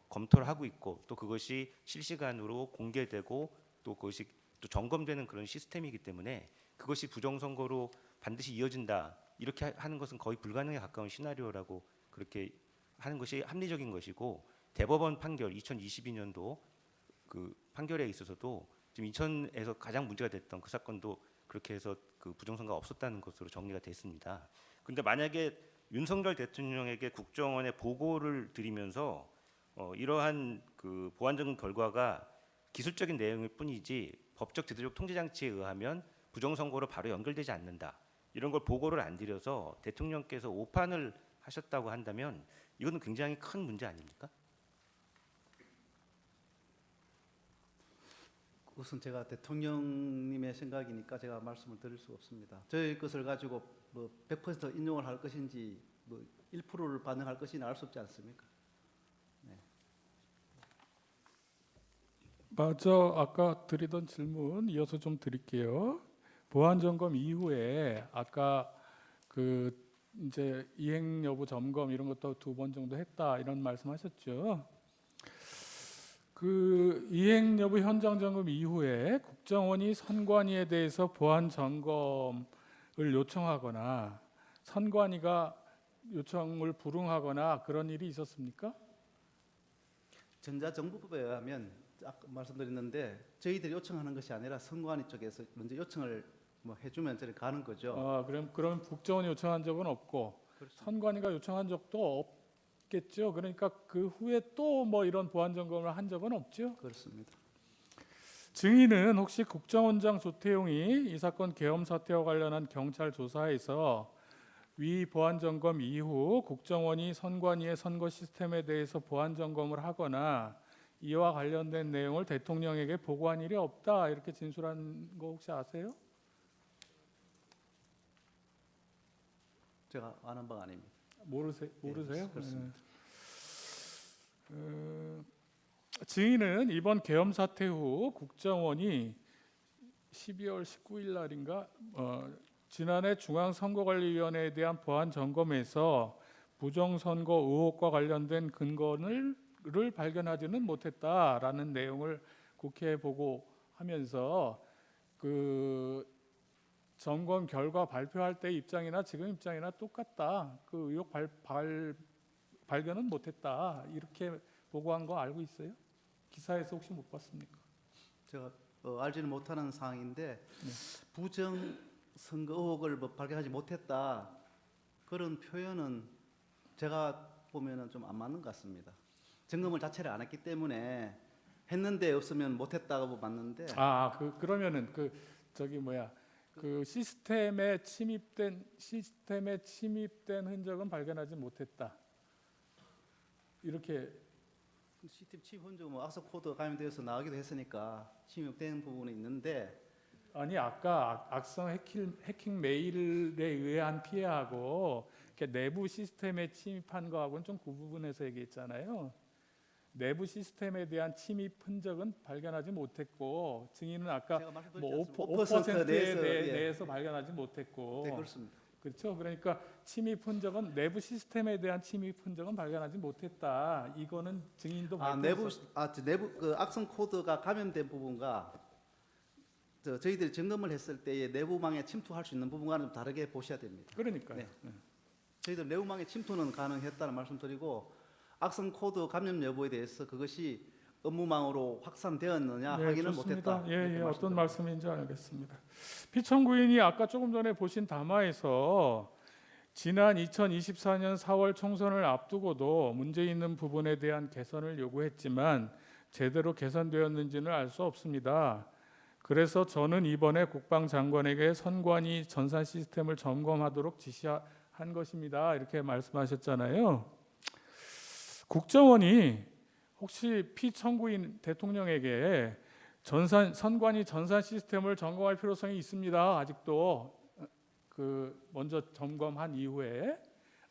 검토를 하고 있고 또 그것이 실시간으로 공개되고 또 그것이 또 점검되는 그런 시스템이기 때문에 그것이 부정선거로 반드시 이어진다 이렇게 하는 것은 거의 불가능에 가까운 시나리오라고 그렇게 하는 것이 합리적인 것이고 대법원 판결 2022년도 그 판결에 있어서도 지금 인천에서 가장 문제가 됐던 그 사건도 그렇게 해서 그 부정선거가 없었다는 것으로 정리가 됐습니다. 그런데 만약에 윤석열 대통령에게 국정원에 보고를 드리면서 이러한 그 보안점 결과가 기술적인 내용일 뿐이지 법적 제도적 통제 장치에 의하면 부정선거로 바로 연결되지 않는다. 이런 걸 보고를 안 드려서 대통령께서 오판을 하셨다고 한다면 이거는 굉장히 큰 문제 아닙니까? 우선 제가 대통령님의 생각이니까 제가 말씀을 드릴 수 없습니다. 저희 것을 가지고 뭐 100% 인용을 할 것인지 뭐 1%를 반영할 것인지 알 수 없지 않습니까? 맞아. 아까 드리던 질문 이어서 좀 드릴게요. 보안 점검 이후에 아까 그 이제 이행 여부 점검 이런 것도 2번 정도 했다 이런 말씀하셨죠. 그 이행 여부 현장 점검 이후에 국정원이 선관위에 대해서 보안 점검을 요청하거나 선관위가 요청을 불응하거나 그런 일이 있었습니까? 전자정보법에 의하면 아까 말씀드렸는데 저희들이 요청하는 것이 아니라 선관위 쪽에서 먼저 요청을 뭐 해주면 저를 가는 거죠. 그럼 국정원이 요청한 적은 없고 선관위가 요청한 적도 없겠죠. 그러니까 그 후에 또 뭐 이런 보안 점검을 한 적은 없죠. 그렇습니다. 증인은 혹시 국정원장 조태용이 이 사건 계엄 사태와 관련한 경찰 조사에서 위 보안 점검 이후 국정원이 선관위의 선거 시스템에 대해서 보안 점검을 하거나 이와 관련된 내용을 대통령에게 보고한 일이 없다 이렇게 진술한 거 혹시 아세요? 제가 아는 바가 아닙니다. 모르세요? 네, 그렇습니다. 증인은 이번 계엄 사태 후 국정원이 12월 19일 날인가 지난해 중앙선거관리위원회에 대한 보안 점검에서 부정선거 의혹과 관련된 근거를 발견하지는 못했다라는 내용을 국회에 보고하면서 그 점검 결과 발표할 때 입장이나 지금 입장이나 똑같다. 그 의혹 발견은 못했다. 이렇게 보고한 거 알고 있어요? 기사에서 혹시 못 봤습니까? 제가 알지는 못하는 사항인데 부정 선거 의혹을 뭐 발견하지 못했다 그런 표현은 제가 보면은 좀 안 맞는 것 같습니다. 점검을 자체를 안 했기 때문에 했는데 없으면 못했다고 맞는데. 그러면은 그 시스템에 침입된 흔적은 발견하지 못했다. 이렇게 시스템 침입 흔적 뭐 악성 코드 감염되어서 나가기도 했으니까 침입된 부분이 있는데. 아니 아까 악성 해킹 메일에 의한 피해하고 이렇게 내부 시스템에 침입한 거하고는 좀 구분해서 얘기했잖아요. 내부 시스템에 대한 침입 흔적은 발견하지 못했고 증인은 아까 뭐 5%에 대해서 발견하지 못했고. 네, 그렇습니다. 그렇죠. 그러니까 침입 흔적은 내부 시스템에 대한 침입 흔적은 발견하지 못했다. 이거는 증인도 내부 그 악성 코드가 감염된 부분과 저희들이 점검을 했을 때의 내부망에 침투할 수 있는 부분과는 좀 다르게 보셔야 됩니다. 그러니까요. 네. 저희들 내부망에 침투는 가능했다는 말씀드리고 악성 코드 감염 여부에 대해서 그것이 업무망으로 확산되었느냐 확인을 좋습니다. 못했다. 어떤 말씀인지 알겠습니다. 피청구인이 아까 조금 전에 보신 담화에서 지난 2024년 4월 총선을 앞두고도 문제 있는 부분에 대한 개선을 요구했지만 제대로 개선되었는지는 알 수 없습니다. 그래서 저는 이번에 국방장관에게 선관위 전산 시스템을 점검하도록 지시한 것입니다. 이렇게 말씀하셨잖아요. 국정원이 혹시 피청구인 대통령에게 선관위 전산 시스템을 점검할 필요성이 있습니다. 아직도 먼저 점검한 이후에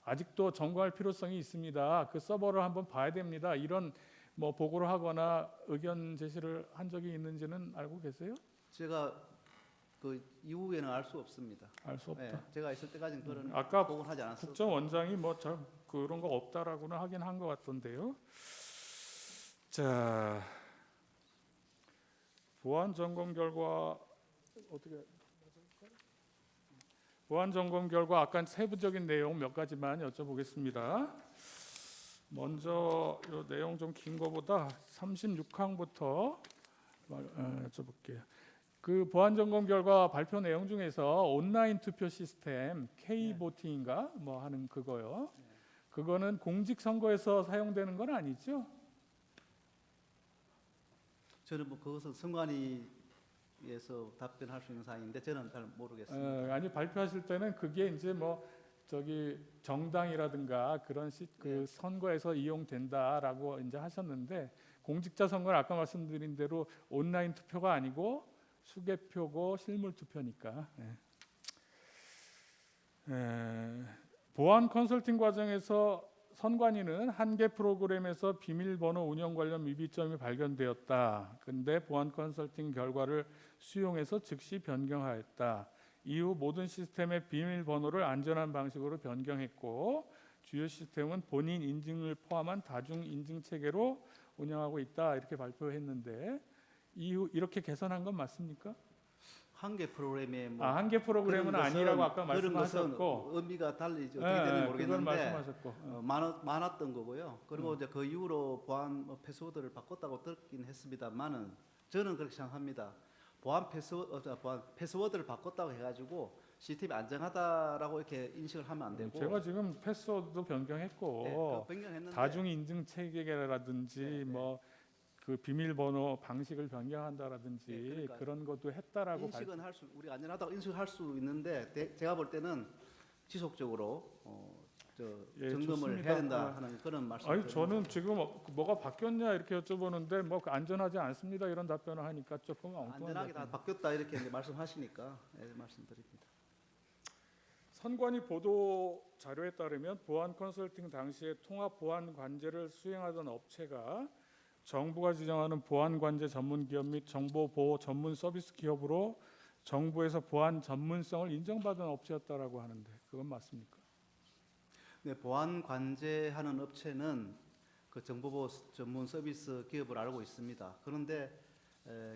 아직도 점검할 필요성이 있습니다. 그 서버를 한번 봐야 됩니다. 이런 보고를 하거나 의견 제시를 한 적이 있는지는 알고 계세요? 제가 그 이후에는 알 수 없습니다. 알 수 없다. 네, 제가 있을 때까지는 그런 아까 보고는 하지 않았어요. 국정원장이 그런 거 없다라고는 하긴 한 것 같던데요. 자, 보안 점검 결과 어떻게? 보안 점검 결과 아까 세부적인 내용 몇 가지만 여쭤보겠습니다. 먼저 이 내용 좀 긴 거보다 36항부터 여쭤볼게요. 그 보안 점검 결과 발표 내용 중에서 온라인 투표 시스템 K보팅인가 하는 그거요. 그거는 공직 선거에서 사용되는 건 아니죠? 저는 그것은 선관위에서 답변할 수 있는 사항인데 저는 잘 모르겠습니다. 아니 발표하실 때는 그게 이제 정당이라든가 그런 그 선거에서 이용된다라고 이제 하셨는데 공직자 선거는 아까 말씀드린 대로 온라인 투표가 아니고 수개표고 실물 투표니까. 보안 컨설팅 과정에서 선관위는 한 개 프로그램에서 비밀번호 운영 관련 미비점이 발견되었다. 근데 보안 컨설팅 결과를 수용해서 즉시 변경하였다. 이후 모든 시스템의 비밀번호를 안전한 방식으로 변경했고 주요 시스템은 본인 인증을 포함한 다중 인증 체계로 운영하고 있다. 이렇게 발표했는데 이후 이렇게 개선한 건 맞습니까? 한 개 프로그램에 한 개 프로그램은 그런 것은- 아니라고 아까 그런 말씀하셨고 것은 의미가 달리지 어떻게 되는지 그건 모르겠는데 말씀하셨고 많았던 거고요. 그리고 이제 그 이후로 보안 패스워드를 바꿨다고 듣긴 했습니다만은 저는 그렇게 생각합니다. 보안 패스워드를 바꿨다고 해가지고 시스템이 안정하다라고 이렇게 인식을 하면 안 되고 제가 지금 패스워드도 변경했고 변경했는데 다중 인증 체계라든지 그 비밀번호 방식을 변경한다라든지 그러니까요. 그런 것도 했다라고 인식은 우리가 안전하다고 인식을 할 수 있는데 제가 볼 때는 지속적으로 점검을 좋습니다. 해야 된다 하는 그런 말씀을 아니 드립니다. 저는 지금 뭐가 바뀌었냐 이렇게 여쭤보는데 안전하지 않습니다 이런 답변을 하니까 조금 엉뚱한 안전하게 다 답변. 바뀌었다 이렇게 이제 말씀하시니까 말씀드립니다. 선관위 보도 자료에 따르면 보안 컨설팅 당시에 통합 보안 관제를 수행하던 업체가 정부가 지정하는 보안 관제 전문 기업 및 정보 보호 전문 서비스 기업으로 정부에서 보안 전문성을 인정받은 업체였다라고 하는데 그건 맞습니까? 네, 보안 관제하는 업체는 그 정보보호 전문 서비스 기업을 알고 있습니다. 그런데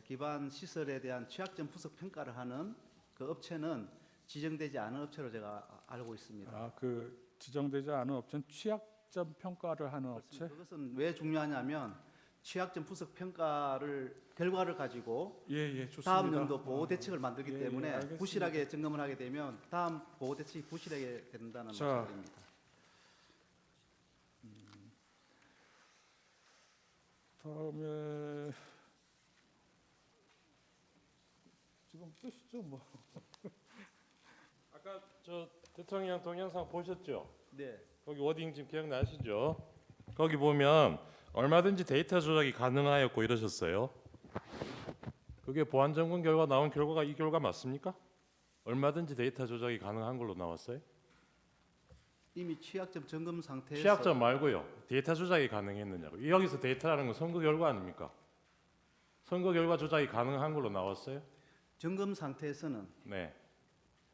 기반 시설에 대한 취약점 분석 평가를 하는 그 업체는 지정되지 않은 업체로 제가 알고 있습니다. 그 지정되지 않은 업체는 취약점 평가를 하는 업체? 그것은 왜 중요하냐면 취약점 분석 평가를 결과를 가지고 좋습니다. 다음 연도 보호 대책을 만들기 때문에 알겠습니다. 부실하게 점검을 하게 되면 다음 보호 대책이 부실하게 된다는 자. 말씀입니다. 다음에 지금 뜨시죠 아까 저 대통령 동영상 보셨죠? 네. 거기 워딩 지금 기억나시죠? 거기 보면 얼마든지 데이터 조작이 가능하였고 이러셨어요. 그게 보안 점검 결과 나온 결과가 이 결과 맞습니까? 얼마든지 데이터 조작이 가능한 걸로 나왔어요? 이미 취약점 점검 상태에서 취약점 말고요. 데이터 조작이 가능했느냐고. 여기서 데이터라는 건 선거 결과 아닙니까? 선거 결과 조작이 가능한 걸로 나왔어요? 점검 상태에서는 네.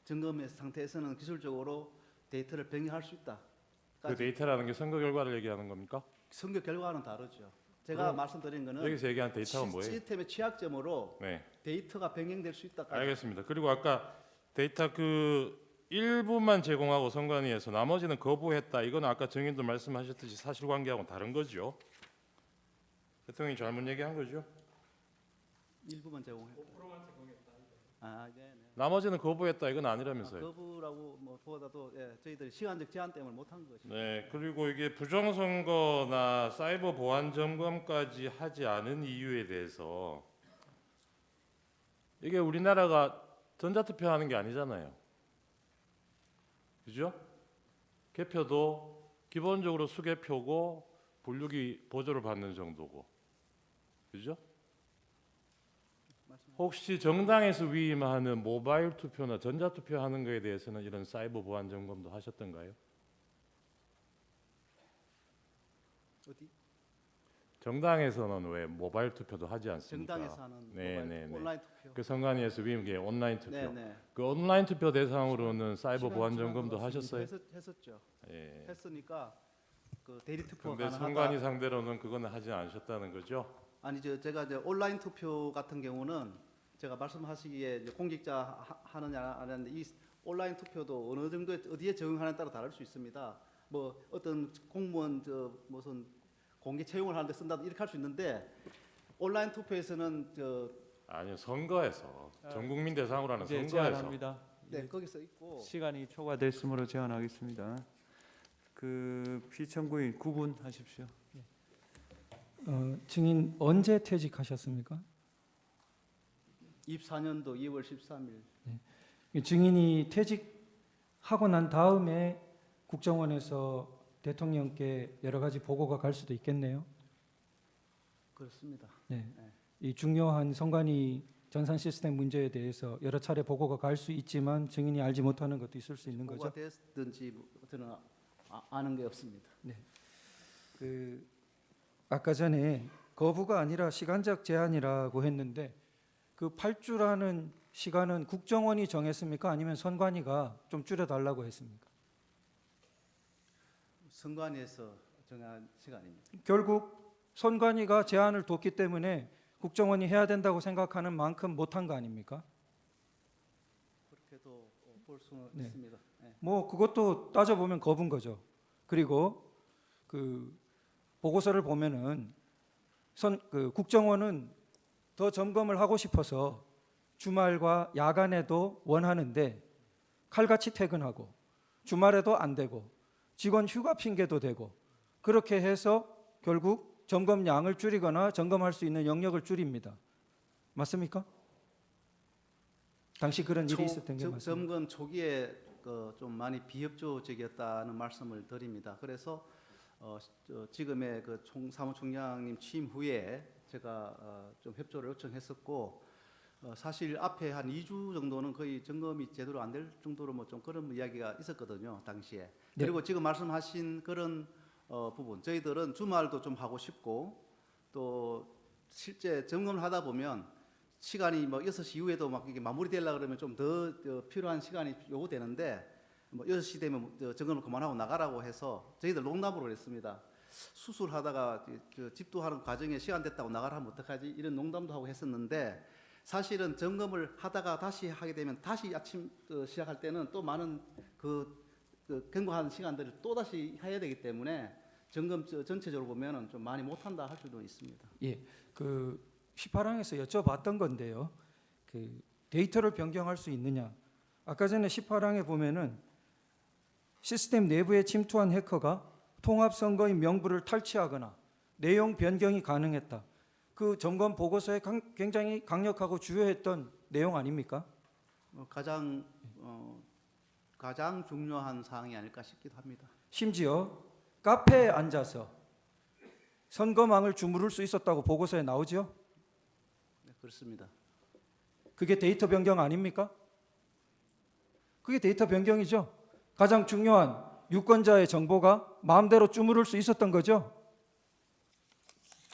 점검 상태에서는 기술적으로 데이터를 변경할 수 있다. 그 데이터라는 게 선거 결과를 얘기하는 겁니까? 선거 결과는 다르죠. 제가 그럼 말씀드린 거는 여기서 얘기한 데이터가 뭐예요? 시스템의 취약점으로 네. 데이터가 변경될 수 있다. 알겠습니다. 그리고 아까 데이터 일부만 제공하고 선관위에서 나머지는 거부했다. 이건 아까 정인도 말씀하셨듯이 사실관계하고는 다른 거죠. 대통령이 잘못 얘기한 거죠. 일부만 제공했다. 5%만 제공했다. 네, 네. 나머지는 거부했다 이건 아니라면서요. 거부라고 뭐 보다도 저희들이 시간적 제한 때문에 못한 것입니다. 네, 그리고 이게 부정선거나 사이버 보안 점검까지 하지 않은 이유에 대해서 이게 우리나라가 전자투표하는 게 아니잖아요. 그죠? 개표도 기본적으로 수개표고 분류기 보조를 받는 정도고, 그죠? 혹시 정당에서 위임하는 모바일 투표나 전자투표 하는 거에 대해서는 이런 사이버 보안 점검도 하셨던가요? 어디? 정당에서는 왜 모바일 투표도 하지 않습니까? 정당에서 하는 네, 모바일 네, 네. 온라인 투표. 그 선관위에서 위임계 온라인 투표. 네네. 그 온라인 투표 대상으로는 사이버 시간 보안 지난 점검도 것 같습니다. 하셨어요? 했었죠. 예. 했으니까 그 대리 투표 근데 가능하다. 선관위 상대로는 그거는 하지 않으셨다는 거죠? 아니 제가 이제 온라인 투표 같은 경우는 제가 말씀하시기에 이제 공직자 하느냐 안 하느냐 이 온라인 투표도 어느 정도 어디에 적용하느냐에 따라 다를 수 있습니다. 뭐 어떤 공무원 무슨 공개 채용을 하는데 쓴다 이렇게 할 수 있는데 온라인 투표에서는 아니요, 선거에서 전 국민 대상으로 하는 이제 선거에서 제안합니다. 거기서 있고 시간이 초과됐으므로 제안하겠습니다. 그 피청구인 구분하십시오. 증인 언제 퇴직하셨습니까? 24년도 2월 13일 증인이 퇴직하고 난 다음에 국정원에서 대통령께 여러 가지 보고가 갈 수도 있겠네요. 그렇습니다. 네. 이 중요한 선관위 전산 시스템 문제에 대해서 여러 차례 보고가 갈 수 있지만 증인이 알지 못하는 것도 있을 수 있는 보고가 거죠. 됐든지 저는 아는 게 없습니다. 그 아까 전에 거부가 아니라 시간적 제한이라고 했는데 그 8주라는 시간은 국정원이 정했습니까? 아니면 선관위가 좀 줄여달라고 했습니까? 선관위에서 정한 시간입니다. 결국 선관위가 제한을 뒀기 때문에 국정원이 해야 된다고 생각하는 만큼 못한 거 아닙니까? 그렇게도 볼 수는 네. 있습니다. 네. 뭐 그것도 따져보면 거부인 거죠. 그리고 그 보고서를 보면은 그 국정원은 더 점검을 하고 싶어서 주말과 야간에도 원하는데 칼같이 퇴근하고 주말에도 안 되고 직원 휴가 핑계도 대고 그렇게 해서 결국 점검량을 줄이거나 점검할 수 있는 영역을 줄입니다. 맞습니까? 당시 그런 일이 있었던 게 맞습니다. 점검 초기에 좀 많이 비협조적이었다는 말씀을 드립니다. 그래서 지금의 그 사무총장님 취임 후에 제가 좀 협조를 요청했었고 사실 앞에 한 2주 정도는 거의 점검이 제대로 안 될 정도로 뭐 좀 그런 이야기가 있었거든요, 당시에. 네. 그리고 지금 말씀하신 그런 부분 저희들은 주말도 좀 하고 싶고 또 실제 점검을 하다 보면 시간이 뭐 6시 이후에도 막 이게 마무리되려고 그러면 좀 더 필요한 시간이 요구되는데 뭐 6시 되면 점검을 그만하고 나가라고 해서 저희들 농담으로 했습니다. 수술하다가 집도 하는 과정에 시간 됐다고 나가라 하면 어떡하지? 이런 농담도 하고 했었는데 사실은 점검을 하다가 다시 하게 되면 다시 아침 시작할 때는 또 많은 경과하는 시간들을 또 다시 해야 되기 때문에 점검 전체적으로 보면은 좀 많이 못한다 할 수도 있습니다. 예, 그 18항에서 여쭤봤던 건데요. 그 데이터를 변경할 수 있느냐? 아까 전에 18항에 보면은 시스템 내부에 침투한 해커가 통합선거인 명부를 탈취하거나 내용 변경이 가능했다. 그 점검 보고서에 굉장히 강력하고 주요했던 내용 아닙니까? 가장 중요한 사항이 아닐까 싶기도 합니다. 심지어 카페에 앉아서 선거망을 주무를 수 있었다고 보고서에 나오죠? 네, 그렇습니다. 그게 데이터 변경 아닙니까? 그게 데이터 변경이죠. 가장 중요한 유권자의 정보가 마음대로 주무를 수 있었던 거죠.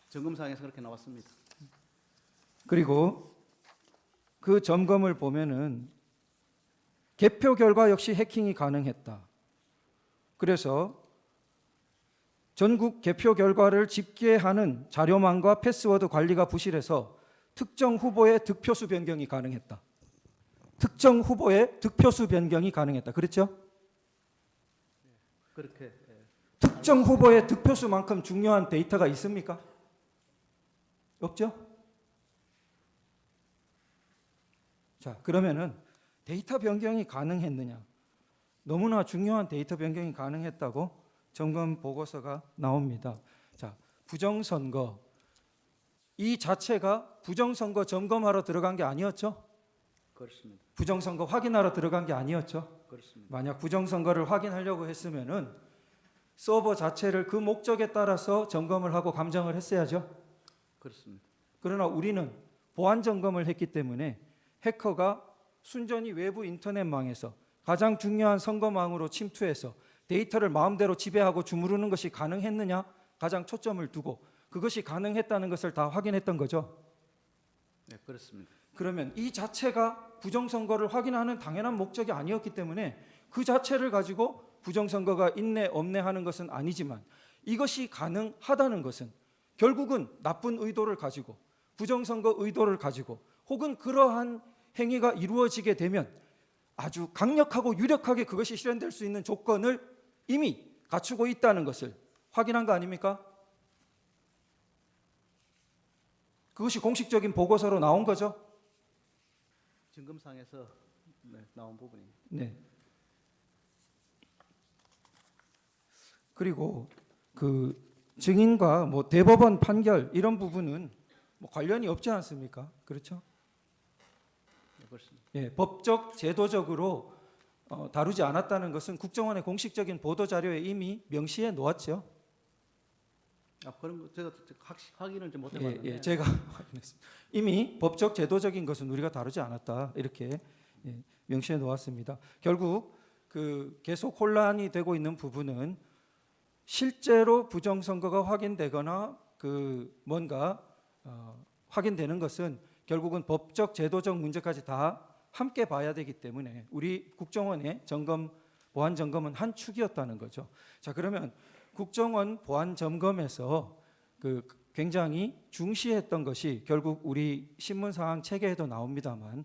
점검사항에서 그렇게 나왔습니다. 그리고 그 점검을 보면은 개표 결과 역시 해킹이 가능했다. 그래서 전국 개표 결과를 집계하는 자료망과 패스워드 관리가 부실해서 특정 후보의 득표수 변경이 가능했다. 특정 후보의 득표수 변경이 가능했다. 그렇죠? 그렇게 특정 후보의 득표수만큼 중요한 데이터가 있습니까? 없죠? 자, 그러면은 데이터 변경이 가능했느냐? 너무나 중요한 데이터 변경이 가능했다고 점검 보고서가 나옵니다. 자, 부정선거 이 자체가 부정선거 점검하러 들어간 게 아니었죠? 그렇습니다. 부정선거 확인하러 들어간 게 아니었죠? 그렇습니다. 만약 부정선거를 확인하려고 했으면은 서버 자체를 그 목적에 따라서 점검을 하고 감정을 했어야죠. 그렇습니다. 그러나 우리는 보안 점검을 했기 때문에 해커가 순전히 외부 인터넷망에서 가장 중요한 선거망으로 침투해서 데이터를 마음대로 지배하고 주무르는 것이 가능했느냐 가장 초점을 두고 그것이 가능했다는 것을 다 확인했던 거죠. 네, 그렇습니다. 그러면 이 자체가 부정선거를 확인하는 당연한 목적이 아니었기 때문에 그 자체를 가지고 부정선거가 있네 없네 하는 것은 아니지만 이것이 가능하다는 것은 결국은 나쁜 의도를 가지고 부정선거 의도를 가지고 혹은 그러한 행위가 이루어지게 되면 아주 강력하고 유력하게 그것이 실현될 수 있는 조건을 이미 갖추고 있다는 것을 확인한 거 아닙니까? 그것이 공식적인 보고서로 나온 거죠. 증검상에서 나온 부분입니다. 네. 그리고 그 증인과 뭐 대법원 판결 이런 부분은 뭐 관련이 없지 않습니까? 그렇죠? 네, 그렇습니다. 예, 법적 제도적으로 다루지 않았다는 것은 국정원의 공식적인 보도 자료에 이미 명시해 놓았죠. 그런 거 제가 확인을 좀 못 예, 해봤는데 예, 제가 확인했습니다. 이미 법적 제도적인 것은 우리가 다루지 않았다 이렇게 명시해 놓았습니다. 결국 그 계속 혼란이 되고 있는 부분은 실제로 부정선거가 확인되거나 그 뭔가 확인되는 것은 결국은 법적 제도적 문제까지 다 함께 봐야 되기 때문에 우리 국정원의 점검 보안 점검은 한 축이었다는 거죠. 자, 그러면 국정원 보안 점검에서 그 굉장히 중시했던 것이 결국 우리 신문사항 체계에도 나옵니다만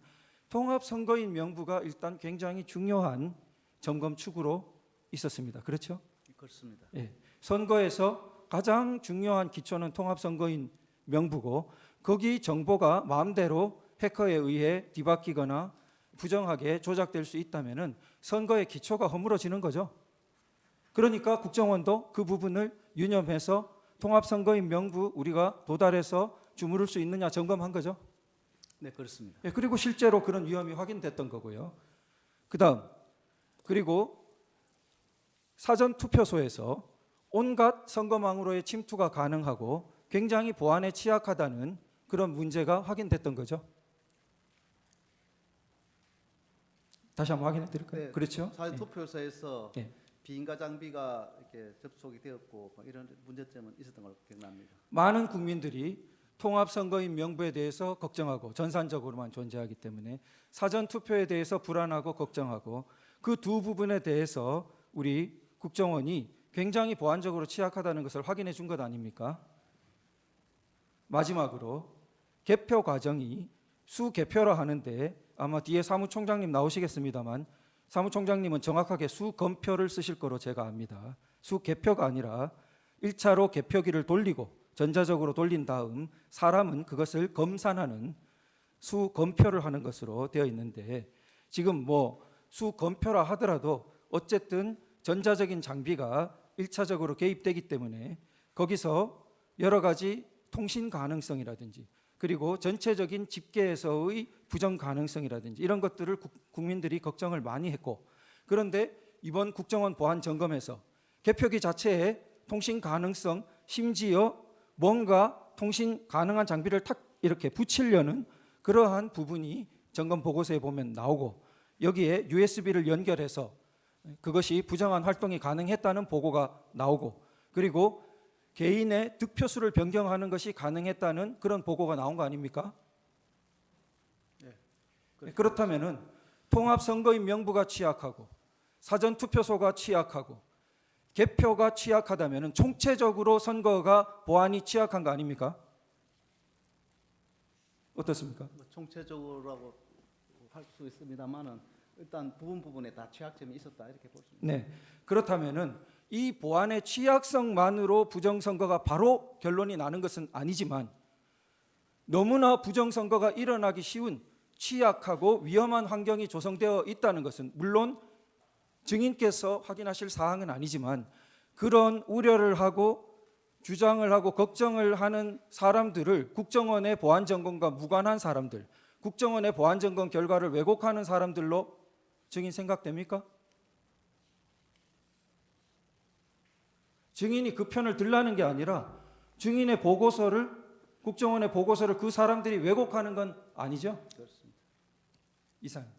통합선거인 명부가 일단 굉장히 중요한 점검 축으로 있었습니다. 그렇죠? 그렇습니다. 예. 선거에서 가장 중요한 기초는 통합선거인 명부고 거기 정보가 마음대로 해커에 의해 뒤바뀌거나 부정하게 조작될 수 있다면은 선거의 기초가 허물어지는 거죠. 그러니까 국정원도 그 부분을 유념해서 통합선거인 명부 우리가 도달해서 주무를 수 있느냐 점검한 거죠. 네, 그렇습니다. 예, 그리고 실제로 그런 위험이 확인됐던 거고요. 그다음 그리고 사전 투표소에서 온갖 선거망으로의 침투가 가능하고 굉장히 보안에 취약하다는 그런 문제가 확인됐던 거죠. 다시 한번 확인해 드릴까요? 네, 그렇죠? 사전 투표소에서 예. 비인가 장비가 이렇게 접속이 되었고 뭐 이런 문제점은 있었던 걸로 기억납니다. 많은 국민들이 통합선거인 명부에 대해서 걱정하고 전산적으로만 존재하기 때문에 사전 투표에 대해서 불안하고 걱정하고 그 두 부분에 대해서 우리 국정원이 굉장히 보안적으로 취약하다는 것을 확인해 준 것 아닙니까? 마지막으로 개표 과정이 수개표라 하는데 아마 뒤에 사무총장님 나오시겠습니다만 사무총장님은 정확하게 수검표를 쓰실 거로 제가 압니다. 수개표가 아니라 1차로 개표기를 돌리고 전자적으로 돌린 다음 사람은 그것을 검산하는 수검표를 하는 것으로 되어 있는데 지금 뭐 수검표라 하더라도 어쨌든 전자적인 장비가 1차적으로 개입되기 때문에 거기서 여러 가지 통신 가능성이라든지 그리고 전체적인 집계에서의 부정 가능성이라든지 이런 것들을 국민들이 걱정을 많이 했고 그런데 이번 국정원 보안 점검에서 개표기 자체에 통신 가능성 심지어 뭔가 통신 가능한 장비를 탁 이렇게 붙이려는 그러한 부분이 점검 보고서에 보면 나오고 여기에 USB를 연결해서 그것이 부정한 활동이 가능했다는 보고가 나오고 그리고 개인의 득표수를 변경하는 것이 가능했다는 그런 보고가 나온 거 아닙니까? 네, 그렇다면은 통합선거인 명부가 취약하고 사전투표소가 취약하고 개표가 취약하다면은 총체적으로 선거가 보안이 취약한 거 아닙니까? 어떻습니까? 뭐 총체적으로라고 할 수 있습니다만은 일단 부분에 다 취약점이 있었다 이렇게 볼 수 있습니다. 네. 그렇다면은 이 보안의 취약성만으로 부정선거가 바로 결론이 나는 것은 아니지만 너무나 부정선거가 일어나기 쉬운 취약하고 위험한 환경이 조성되어 있다는 것은 물론 증인께서 확인하실 사항은 아니지만 그런 우려를 하고 주장을 하고 걱정을 하는 사람들을 국정원의 보안점검과 무관한 사람들, 국정원의 보안점검 결과를 왜곡하는 사람들로 증인 생각됩니까? 증인이 그 편을 들라는 게 아니라 증인의 보고서를, 국정원의 보고서를 그 사람들이 왜곡하는 건 아니죠? 그렇습니다. 이상.